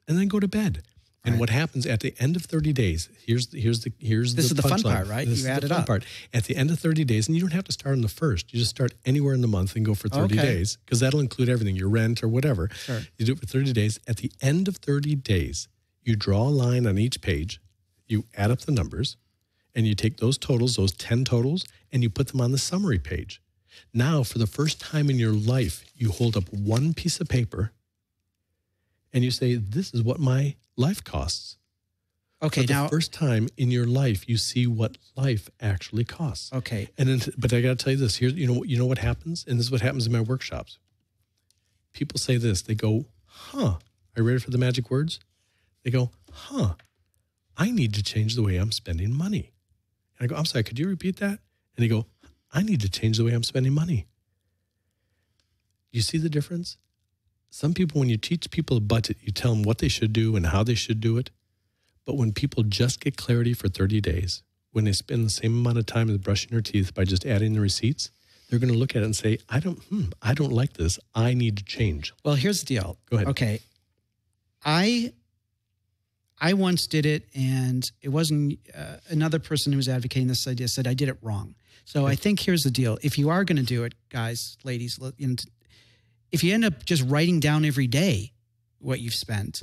and then go to bed. And what happens at the end of 30 days, here's the This is the fun part, right? You add it up. At the end of 30 days, and you don't have to start on the first. You just start anywhere in the month and go for 30 days, because that'll include everything, your rent or whatever. Sure. You do it for 30 days. At the end of 30 days, you draw a line on each page, you add up the numbers, and you take those totals, those 10 totals, and you put them on the summary page. Now, for the first time in your life, you hold up one piece of paper and you say, this is what my life costs. Okay, for the first time in your life, you see what life actually costs. Okay. And then, but I got to tell you this. Here, you know what happens? And this is what happens in my workshops. People say this. They go, huh. Are you ready for the magic words? They go, huh. I need to change the way I'm spending money. And I go, I'm sorry, could you repeat that? And they go, I need to change the way I'm spending money. You see the difference? Some people, when you teach people a budget, you tell them what they should do and how they should do it. But when people just get clarity for 30 days, when they spend the same amount of time as brushing their teeth by just adding the receipts, they're going to look at it and say, I don't like this. I need to change. Well, here's the deal. Go ahead. Okay. I once did it, and it wasn't another person who was advocating this idea said I did it wrong. So I think here's the deal. If you are going to do it, guys, ladies, if you end up just writing down every day what you've spent,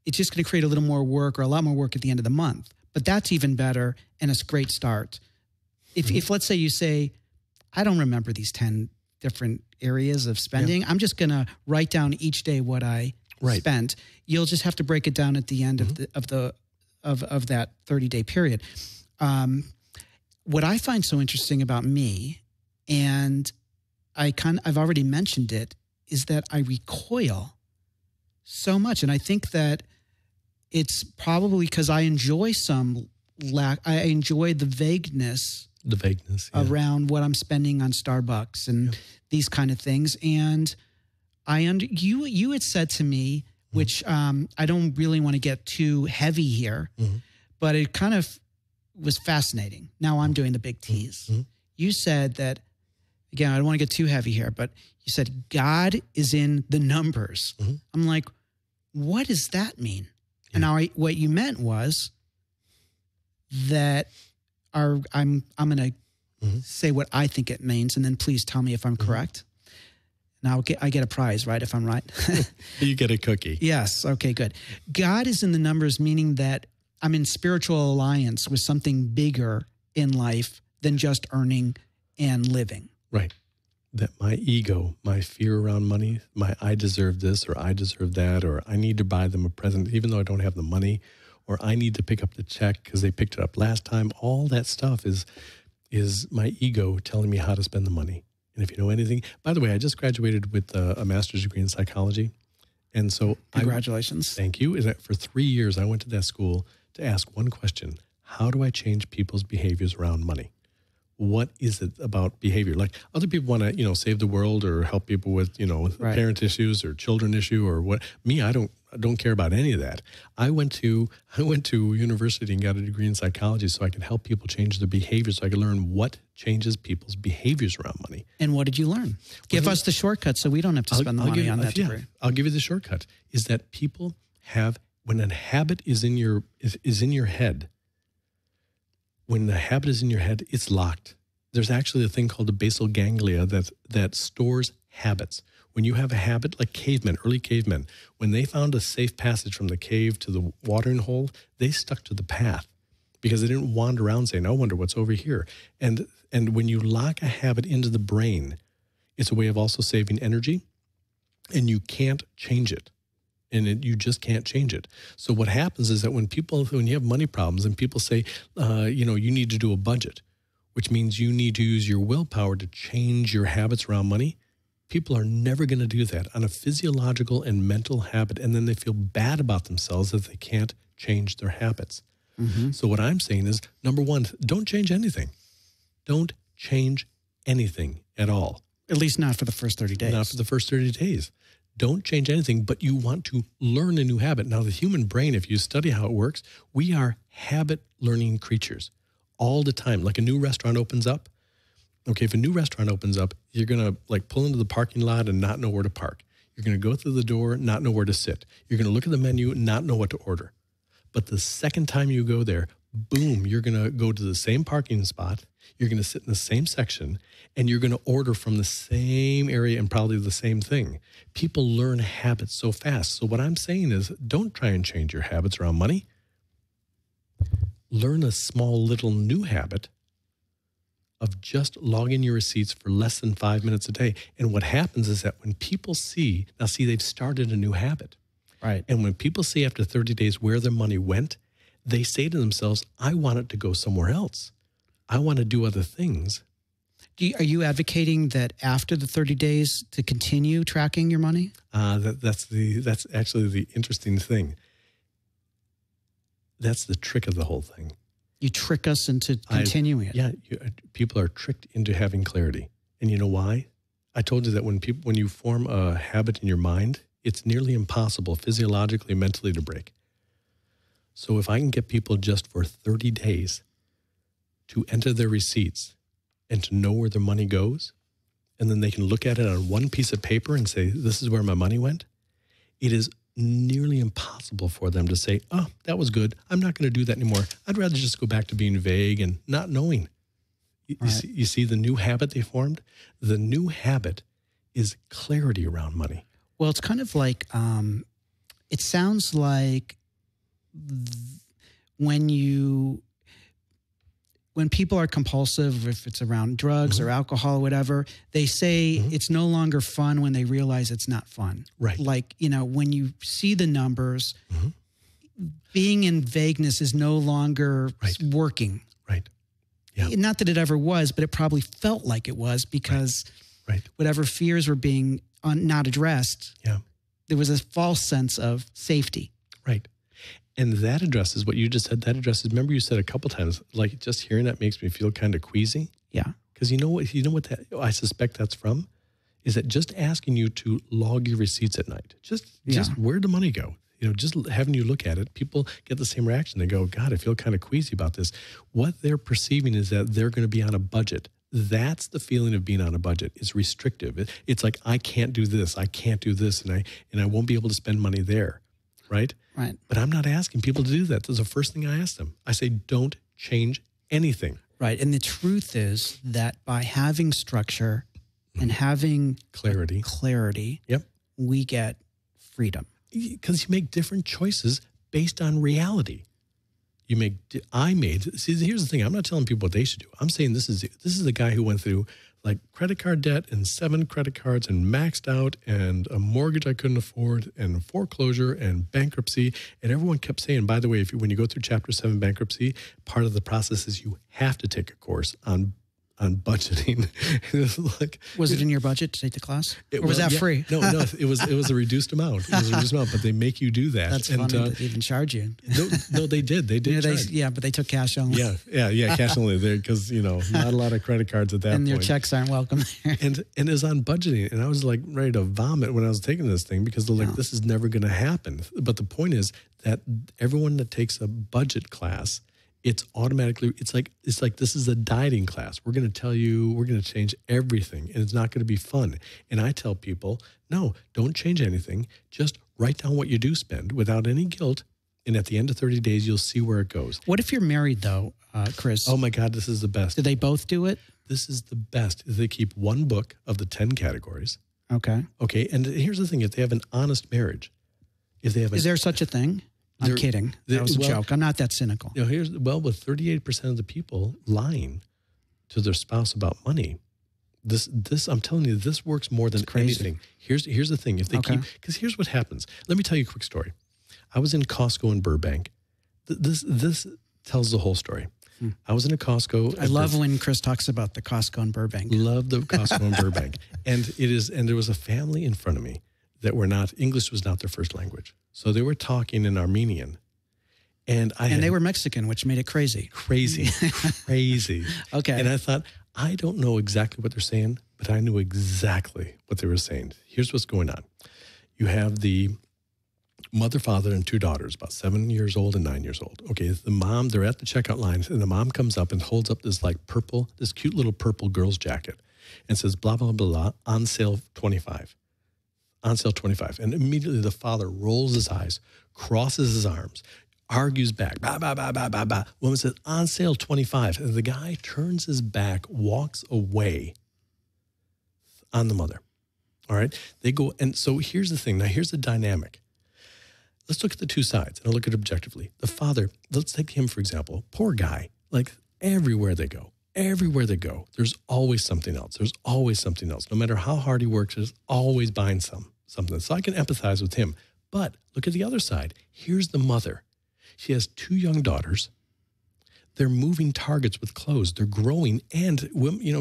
it's just going to create a little more work or a lot more work at the end of the month. But that's even better, and it's a great start. If let's say you say, I don't remember these 10 different areas of spending. I'm just going to write down each day what I spent. You'll just have to break it down at the end of that 30-day period. What I find so interesting about me, and I've already mentioned it, is that I recoil so much. And I think that it's probably because I enjoy I enjoy the vagueness around what I'm spending on Starbucks and these kind of things. And you had said to me, which I don't really want to get too heavy here, but it kind of was fascinating. Now I'm doing the big T's. You said that, again, I don't want to get too heavy here, but you said God is in the numbers. I'm like, what does that mean? And now what you meant was that I'm going to say what I think it means, and then please tell me if I'm correct. Now I get a prize, right, if I'm right? You get a cookie. Yes. Okay, good. God is in the numbers, meaning that I'm in spiritual alliance with something bigger in life than just earning and living. Right. That my ego, my fear around money, my I deserve this or I deserve that, or I need to buy them a present even though I don't have the money, or I need to pick up the check because they picked it up last time. All that stuff is my ego telling me how to spend the money. And if you know anything, by the way, I just graduated with a master's degree in psychology. And so congratulations. Thank you. For 3 years, I went to that school to ask one question: how do I change people's behaviors around money? what is it about behavior? Like other people want to, save the world or help people with, Right. parent issues or children issue or what. Me, I don't care about any of that. I went to university and got a degree in psychology so I could help people change their behavior, so I could learn what changes people's behaviors around money. And what did you learn? Give us the shortcut so we don't have to spend the money on that degree. I'll give you the shortcut. Is that people have, when a habit is in your head, when the habit is in your head, it's locked. There's actually a thing called the basal ganglia that stores habits. When you have a habit, like early cavemen, when they found a safe passage from the cave to the watering hole, they stuck to the path because they didn't wander around saying, I wonder what's over here. And when you lock a habit into the brain, it's a way of also saving energy, and you can't change it. And you just can't change it. So what happens is that when you have money problems and people say, you need to do a budget, which means you need to use your willpower to change your habits around money, people are never going to do that on a physiological and mental habit. And then they feel bad about themselves that they can't change their habits. Mm-hmm. So what I'm saying is, number one, don't change anything. Don't change anything at all. At least not for the first 30 days. Not for the first 30 days. Don't change anything, but you want to learn a new habit. Now, the human brain, if you study how it works, we are habit-learning creatures all the time. Like a new restaurant opens up. Okay, if a new restaurant opens up, you're going to pull into the parking lot and not know where to park. You're going to go through the door, not know where to sit. You're going to look at the menu, not know what to order. But the second time you go there, boom, you're going to go to the same parking spot. You're going to sit in the same section, and you're going to order from the same area and probably the same thing. People learn habits so fast. So what I'm saying is, don't try and change your habits around money. Learn a small little new habit of just logging your receipts for less than 5 minutes a day. And what happens is that when people see, they've started a new habit. Right. And when people see after 30 days where their money went, they say to themselves, I want it to go somewhere else. I want to do other things. Are you advocating that after the 30 days to continue tracking your money? That's actually the interesting thing. That's the trick of the whole thing. You trick us into continuing it. Yeah, people are tricked into having clarity. And you know why? I told you that when you form a habit in your mind, it's nearly impossible physiologically, mentally to break. So if I can get people just for 30 days to enter their receipts and to know where their money goes, and then they can look at it on one piece of paper and say, this is where my money went, it is nearly impossible for them to say, oh, that was good. I'm not going to do that anymore. I'd rather just go back to being vague and not knowing. You see the new habit they formed? The new habit is clarity around money. Well, it's kind of like, it sounds like when people are compulsive, if it's around drugs or alcohol or whatever, they say it's no longer fun when they realize it's not fun. Right. Like, when you see the numbers, being in vagueness is no longer working. Right. Yeah. Not that it ever was, but it probably felt like it was because whatever fears were being not addressed, there was a false sense of safety. Right. And that addresses what you just said. That addresses, remember you said a couple times, like just hearing that makes me feel kind of queasy. Yeah. Because you know what I suspect that's from? Is that just asking you to log your receipts at night. Just where'd the money go? Just having you look at it, people get the same reaction. They go, God, I feel kind of queasy about this. What they're perceiving is that they're going to be on a budget. That's the feeling of being on a budget. It's restrictive. It's like, I can't do this. I can't do this. And I won't be able to spend money there. Right? Right. But I'm not asking people to do that. That's the first thing I ask them. I say, don't change anything. Right. And the truth is that by having structure and having clarity, we get freedom. Because you make different choices based on reality. See, here's the thing. I'm not telling people what they should do. I'm saying this is the guy who went through like credit card debt and 7 credit cards and maxed out and a mortgage I couldn't afford and foreclosure and bankruptcy. And everyone kept saying, by the way, when you go through Chapter 7 bankruptcy, part of the process is you have to take a course on on budgeting. It was like, was it in your budget to take the class? Or was that free? No, it was a reduced amount. It was a reduced amount, but they make you do that. That's funny that they even charge you. No, they did. They did charge. But they took cash only. Yeah, cash only there because, not a lot of credit cards at that point. And your checks aren't welcome there. And it was on budgeting. And I was like ready to vomit when I was taking this thing because they're like, this is never going to happen. But the point is that everyone that takes a budget class, it's automatically, it's like this is a dieting class. We're going to tell you, we're going to change everything and it's not going to be fun. And I tell people, no, don't change anything. Just write down what you do spend without any guilt. And at the end of 30 days, you'll see where it goes. What if you're married though, Chris? Oh my God, this is the best. Do they both do it? This is the best. They keep one book of the 10 categories. Okay. And here's the thing. If they have an honest marriage, is there such a thing? I'm kidding. That was a joke. I'm not that cynical. With 38% of the people lying to their spouse about money, this I'm telling you, this works more than anything. Here's the thing. If they because here's what happens. Let me tell you a quick story. I was in Costco in Burbank. This tells the whole story. I was in a Costco. I love when Chris talks about the Costco in Burbank. Love the Costco in Burbank. And there was a family in front of me that English was not their first language. So they were talking in Armenian. And they were Mexican, which made it crazy. Crazy. Okay. And I thought, I don't know exactly what they're saying, but I knew exactly what they were saying. Here's what's going on. You have the mother, father, and two daughters, about 7 years old and 9 years old. Okay, the mom, they're at the checkout line, and the mom comes up and holds up this cute little purple girl's jacket and says, blah, blah, blah, blah, on sale 25. On sale 25. And immediately the father rolls his eyes, crosses his arms, argues back, blah, blah, blah, blah, blah, blah. Woman says, on sale 25. And the guy turns his back, walks away on the mother. All right? They go, and so here's the thing. Now, here's the dynamic. Let's look at the two sides, and I'll look at it objectively. The father, let's take him, for example. Poor guy. Like, everywhere they go, there's always something else. There's always something else. No matter how hard he works, there's always buying something. So I can empathize with him. But look at the other side. Here's the mother. She has two young daughters. They're moving targets with clothes. They're growing. And,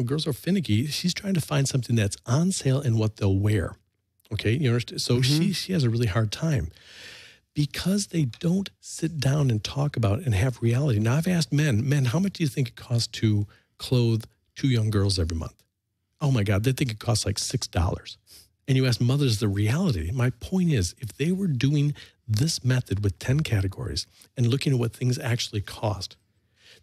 girls are finicky. She's trying to find something that's on sale and what they'll wear. Okay? You understand? So she has a really hard time. Because they don't sit down and talk about and have reality. Now, I've asked men, how much do you think it costs to clothe two young girls every month? Oh, my God, they think it costs like $6. And you ask mothers the reality. My point is, if they were doing this method with 10 categories and looking at what things actually cost,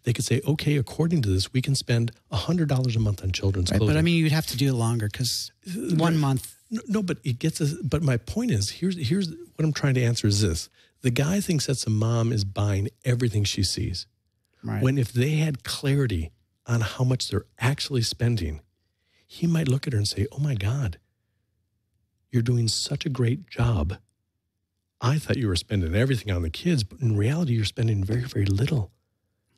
they could say, okay, according to this, we can spend $100 a month on children's clothing. But I mean, you'd have to do it longer because 1 month. No, but it gets us. But my point is, here's what I'm trying to answer is this. The guy thinks that some mom is buying everything she sees. Right. When if they had clarity on how much they're actually spending, he might look at her and say, oh my God, you're doing such a great job. I thought you were spending everything on the kids, but in reality, you're spending very, very little.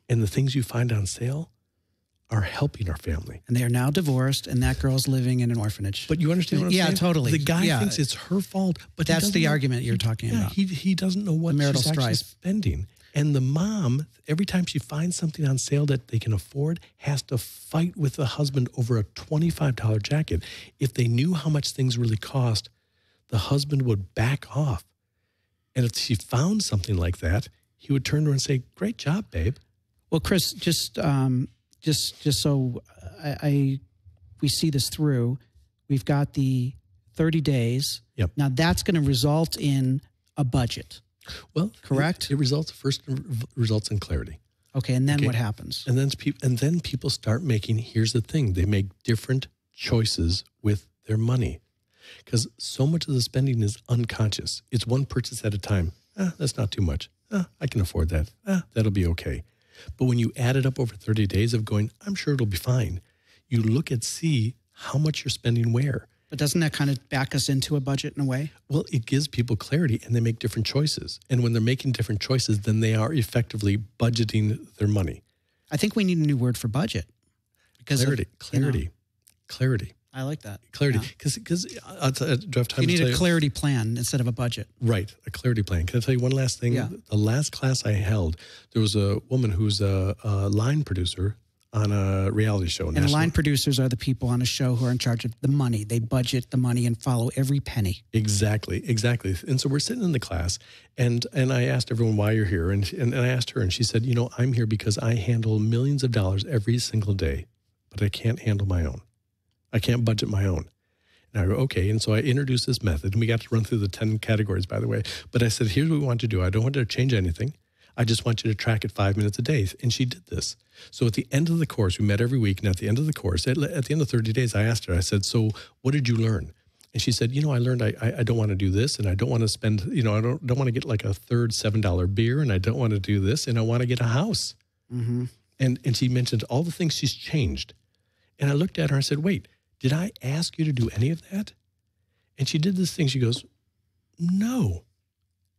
And the things you find on sale are helping our family. And they are now divorced, and that girl's living in an orphanage. But you understand what I'm saying? Yeah, totally. The guy thinks it's her fault. But that's the argument you're talking about. He doesn't know what she's actually spending. And the mom, every time she finds something on sale that they can afford, has to fight with the husband over a $25 jacket. If they knew how much things really cost, the husband would back off. And if she found something like that, he would turn to her and say, great job, babe. Well, Chris, just so we see this through, we've got the 30 days. Yep. Now that's going to result in a budget. Well, correct. It results in clarity. Okay, and then what happens? And then people start making. Here's the thing: they make different choices with their money, because so much of the spending is unconscious. It's one purchase at a time. That's not too much. I can afford that. That'll be okay. But when you add it up over 30 days of going, I'm sure it'll be fine, you look and see how much you're spending where. But doesn't that kind of back us into a budget in a way? Well, it gives people clarity, and they make different choices. And when they're making different choices, then they are effectively budgeting their money. I think we need a new word for budget. Because Clarity. I like that. Clarity. Because do I have time you need a clarity plan instead of a budget. Right, a clarity plan. Can I tell you one last thing? Yeah. The last class I held, there was a woman who's a line producer on a reality show. And line producers are the people on a show who are in charge of the money. They budget the money and follow every penny. Exactly. And so we're sitting in the class, and I asked everyone why you're here. And I asked her, and she said, I'm here because I handle millions of dollars every single day, but I can't handle my own. I can't budget my own. And I go, okay. And so I introduced this method, and we got to run through the 10 categories, by the way. But I said, here's what we want to do. I don't want to change anything. I just want you to track it 5 minutes a day. And she did this. So at the end of the course, we met every week. And at the end of the course, at the end of 30 days, I asked her, I said, so what did you learn? And she said, I learned I don't want to do this. And I don't want to spend, I don't want to get like a third $7 beer. And I don't want to do this. And I want to get a house. Mm-hmm. And she mentioned all the things she's changed. And I looked at her and I said, wait, did I ask you to do any of that? And she did this thing. She goes, no.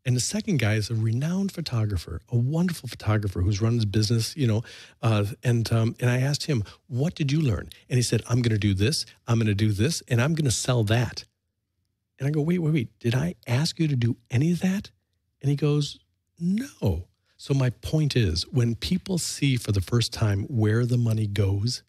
And the second guy is a renowned photographer, a wonderful photographer who's run his business, and I asked him, what did you learn? And he said, I'm going to do this, I'm going to do this, and I'm going to sell that. And I go, wait, did I ask you to do any of that? And he goes, no. So my point is, when people see for the first time where the money goes,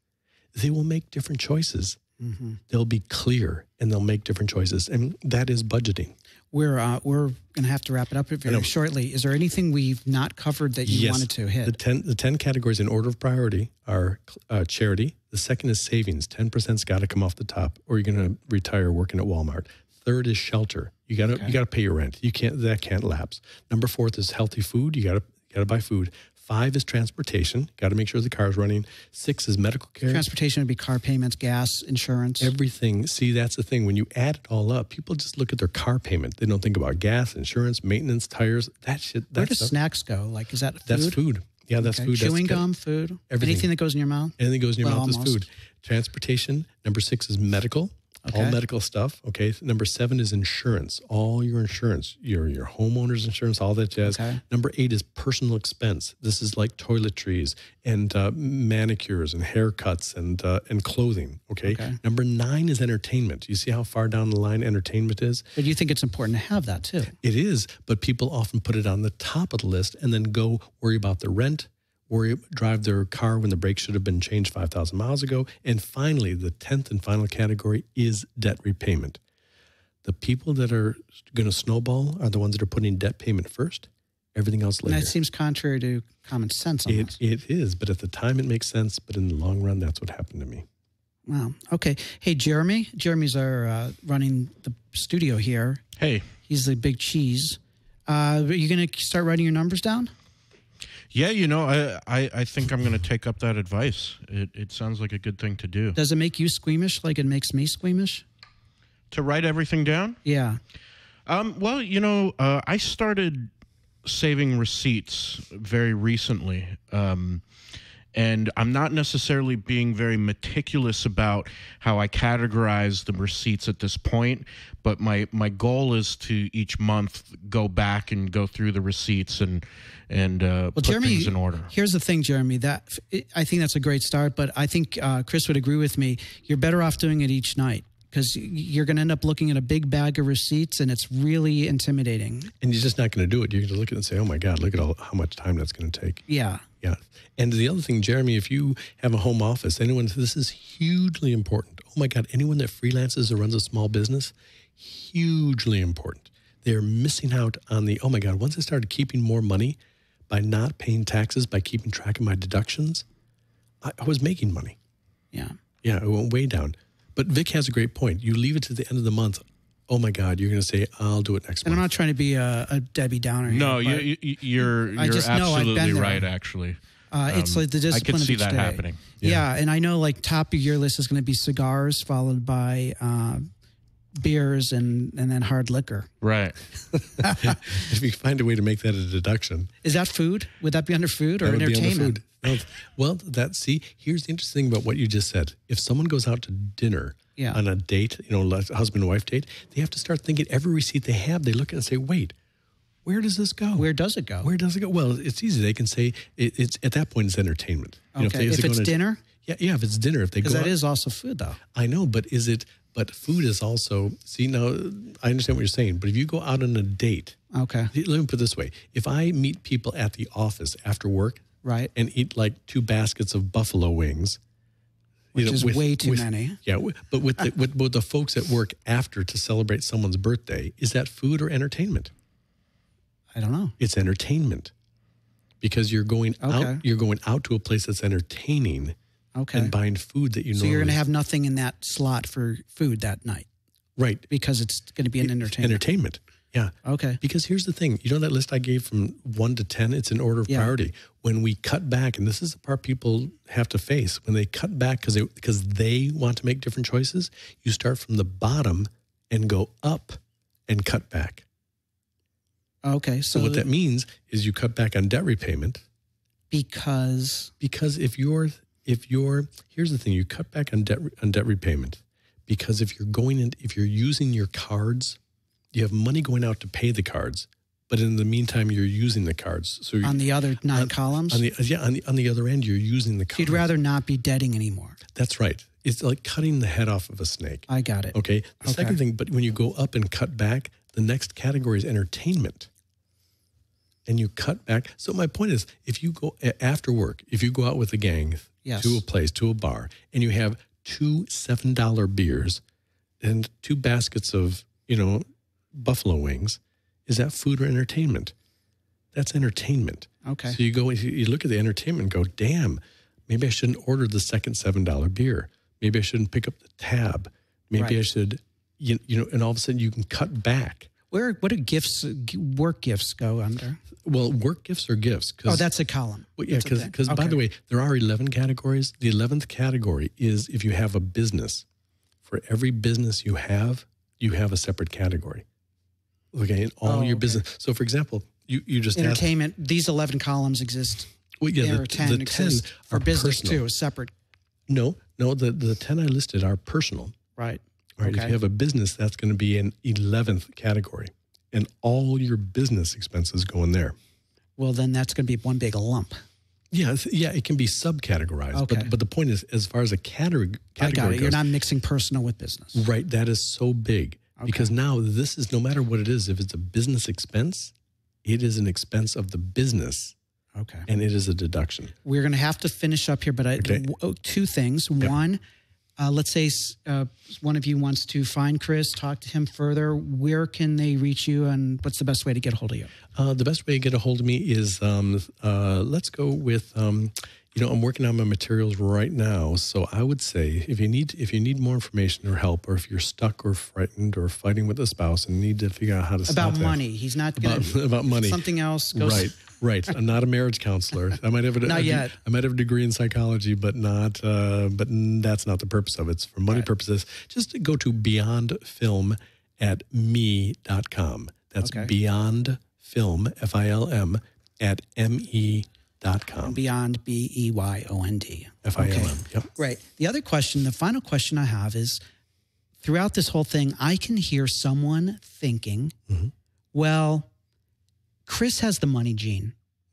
they will make different choices. Mm-hmm. They'll be clear, and they'll make different choices. And that is budgeting. We're going to have to wrap it up very shortly. Is there anything we've not covered that you wanted to hit? The 10 categories in order of priority are charity. The second is savings. 10%'s got to come off the top, or you're going to retire working at Walmart. Third is shelter. You got to pay your rent. That can't lapse. Number 4 is healthy food. You got to buy food. 5 is transportation. Got to make sure the car is running. 6 is medical care. Transportation would be car payments, gas, insurance. Everything. See, that's the thing. When you add it all up, people just look at their car payment. They don't think about gas, insurance, maintenance, tires, that shit. Where do snacks go? Like, is that food? That's food. Yeah, that's food. Chewing gum, food, everything. Anything that goes in your mouth? Anything that goes in your mouth almost. is food. Transportation. Number 6 is medical. All medical stuff. Okay. Number 7 is insurance. All your insurance, your homeowner's insurance, all that jazz. Okay. Number 8 is personal expense. This is like toiletries and manicures and haircuts and clothing. Okay? Number 9 is entertainment. You see how far down the line entertainment is? But you think it's important to have that too? It is, but people often put it on the top of the list and then go worry about the rent, drive their car when the brakes should have been changed 5,000 miles ago. And finally, the 10th and final category is debt repayment. The people that are going to snowball are the ones that are putting debt payment first, everything else later. And that seems contrary to common sense almost. It is, but at the time it makes sense, but in the long run, that's what happened to me. Wow. Okay. Hey, Jeremy. Jeremy's our running the studio here. Hey. He's the big cheese. Are you going to start writing your numbers down? Yeah, I think I'm going to take up that advice. It sounds like a good thing to do. Does it make you squeamish like it makes me squeamish? To write everything down? Yeah. Well, I started saving receipts very recently. And I'm not necessarily being very meticulous about how I categorize the receipts at this point, but my goal is to each month go back and go through the receipts and put things in order. Here's the thing, Jeremy, I think that's a great start, but I think Chris would agree with me. You're better off doing it each night, because you're going to end up looking at a big bag of receipts, and it's really intimidating. And you're just not going to do it. You're going to look at it and say, oh, my God, look at how much time that's going to take. Yeah. Yeah. And the other thing, Jeremy, if you have a home office, this is hugely important. Oh, my God, anyone that freelances or runs a small business, hugely important. They're missing out on oh, my God, once I started keeping more money by not paying taxes, by keeping track of my deductions, I was making money. Yeah. Yeah, it went way down. But Vic has a great point. You leave it to the end of the month. Oh, my God, you're going to say, I'll do it next month. And I'm not trying to be a Debbie Downer here. No, you're absolutely right, actually. It's like the discipline I could see of each that day. happening. Yeah, and I know like top of your list is going to be cigars, followed by beers and then hard liquor. Right. If you find a way to make that a deduction. Is that food? Would that be under food or entertainment? Well, here's the interesting thing about what you just said. If someone goes out to dinner on a date, husband and wife date, they have to start thinking every receipt they have, they look at it and say, wait, where does this go? Where does it go? Where does it go? Well, it's easy. They can say it's at that point it's entertainment. Okay. If it's dinner? Yeah, if it's dinner. If they go, because that is also food, though. I know, but But food is also, now, I understand what you're saying, but if you go out on a date. Okay. Let me put it this way. If I meet people at the office after work, Right. and eat like 2 baskets of buffalo wings. Which is way too many. Yeah, but with the folks at work after to celebrate someone's birthday, is that food or entertainment? I don't know. It's entertainment because you're going out. You're going out to a place that's entertaining, and buying food that you. So you're going to have nothing in that slot for food that night, right? Because it's going to be an entertainment. Entertainment. Yeah. Okay. Because here's the thing. You know that list I gave from 1 to 10? It's in order of priority. When we cut back, and this is the part people have to face, when they cut back because they want to make different choices, you start from the bottom and go up and cut back. Okay. So what that means is you cut back on debt repayment. Because if you're here's the thing, you cut back on debt repayment because if you're using your cards, you have money going out to pay the cards, but in the meantime, you're using the cards. So on the other 9 columns? On the other end, you're using the cards. So you'd rather not be debting anymore. That's right. It's like cutting the head off of a snake. I got it. Okay. The second thing, but when you go up and cut back, the next category is entertainment. And you cut back. So my point is, if you go after work, if you go out with a gang to a place, to a bar, and you have 2 $7 beers and 2 baskets of, buffalo wings, is that food or entertainment? That's entertainment. Okay. So you look at the entertainment and go, damn, maybe I shouldn't order the second $7 beer. Maybe I shouldn't pick up the tab. Maybe I should, and all of a sudden you can cut back. What do work gifts go under? Well, work gifts are gifts. That's a column. Well, yeah, because by the way, there are 11 categories. The 11th category is if you have a business. For every business you have a separate category. Okay, in all your business. So, for example, you just entertainment. These 11 columns exist. Well, yeah, the 10 exist for business personal. Too, a separate. No, the 10 I listed are personal. Right. All right. If you have a business, that's going to be an 11th category, and all your business expenses go in there. Well, then that's going to be one big lump. Yeah, it can be subcategorized. Okay. But the point is, as far as a category I got it. goes, You're not mixing personal with business. Right. That is so big. Because now this is, no matter what it is, if it's a business expense, it is an expense of the business. Okay. And it is a deduction. We're going to have to finish up here, but 2 things. Yep. One, let's say one of you wants to find Chris, talk to him further. Where can they reach you, and what's the best way to get a hold of you? The best way to get a hold of me is, let's go with, I'm working on my materials right now. So I would say if you need more information or help, or if you're stuck or frightened or fighting with a spouse and need to figure out how to stop about money, he's not going about money. Something else goes. Right. I'm not a marriage counselor. I might have I might have a degree in psychology, but not. But that's not the purpose of it. It's for money purposes. Just go to beyondfilm@me.com. That's beyondfilm, FILM @me.com. Beyond, BEYOND. FILM. Yep. Right. The final question I have is, throughout this whole thing, I can hear someone thinking, well, Chris has the money gene.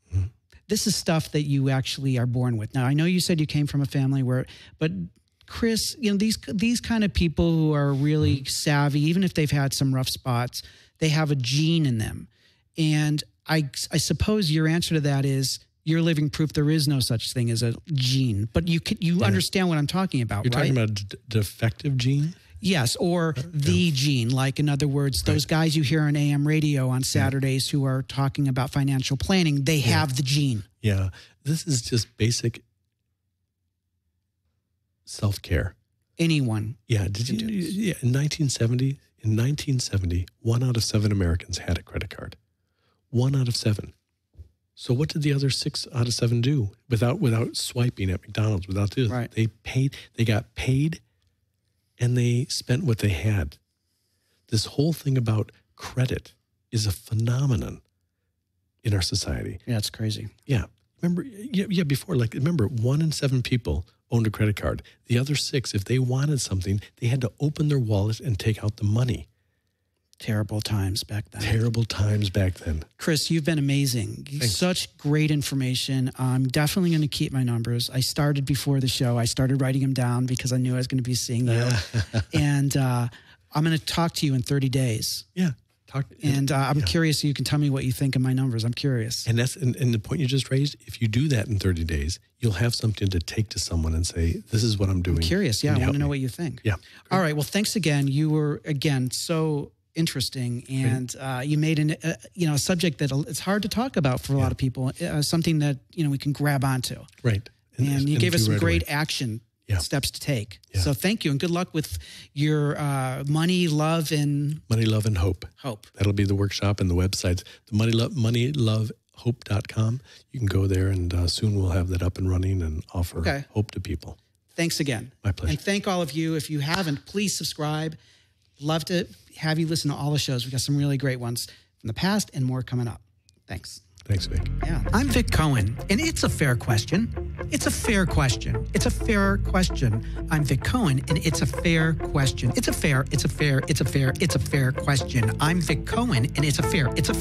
Mm-hmm. This is stuff that you actually are born with. Now, I know you said you came from a family but Chris, these kind of people who are really savvy, even if they've had some rough spots, they have a gene in them. And I suppose your answer to that is, you're living proof there is no such thing as a gene. But you understand what I'm talking about, right? You're talking about a defective gene? Yes, or the gene. Like, in other words, those guys you hear on AM radio on Saturdays who are talking about financial planning, they have the gene. Yeah, this is just basic self-care. Anyone. Yeah, in 1970, 1 out of 7 Americans had a credit card. 1 out of 7. So what did the other 6 out of 7 do without swiping at McDonald's, without this? Right. They got paid, and they spent what they had. This whole thing about credit is a phenomenon in our society. Yeah, it's crazy. Yeah. Remember, 1 in 7 people owned a credit card. The other 6, if they wanted something, they had to open their wallet and take out the money. Terrible times back then. Chris, you've been amazing. Thanks. Such great information. I'm definitely going to keep my numbers. I started before the show. I started writing them down because I knew I was going to be seeing you. And I'm going to talk to you in 30 days. Yeah. And I'm curious. You can tell me what you think of my numbers. I'm curious. And and the point you just raised, if you do that in 30 days, you'll have something to take to someone and say, this is what I'm doing. I'm curious. Yeah, I want to know what you think. Yeah. All right. Well, thanks again. You were, again, so interesting. And you made a subject that it's hard to talk about for a lot of people, something that, we can grab onto. Right. And you gave us some great action steps to take. Yeah. So thank you, and good luck with your Money, Love, and Hope. That'll be the workshop and the websites. The moneylovehope.com. You can go there, and soon we'll have that up and running and offer hope to people. Thanks again. My pleasure. And thank all of you. If you haven't, please subscribe. Love to have you listen to all the shows. We've got some really great ones from the past and more coming up. Thanks. Thanks, Vic. Yeah. I'm Vic Cohen, and it's a fair question. It's a fair question. It's a fair question. I'm Vic Cohen, and it's a fair question. It's a fair question. I'm Vic Cohen, and it's a fair question.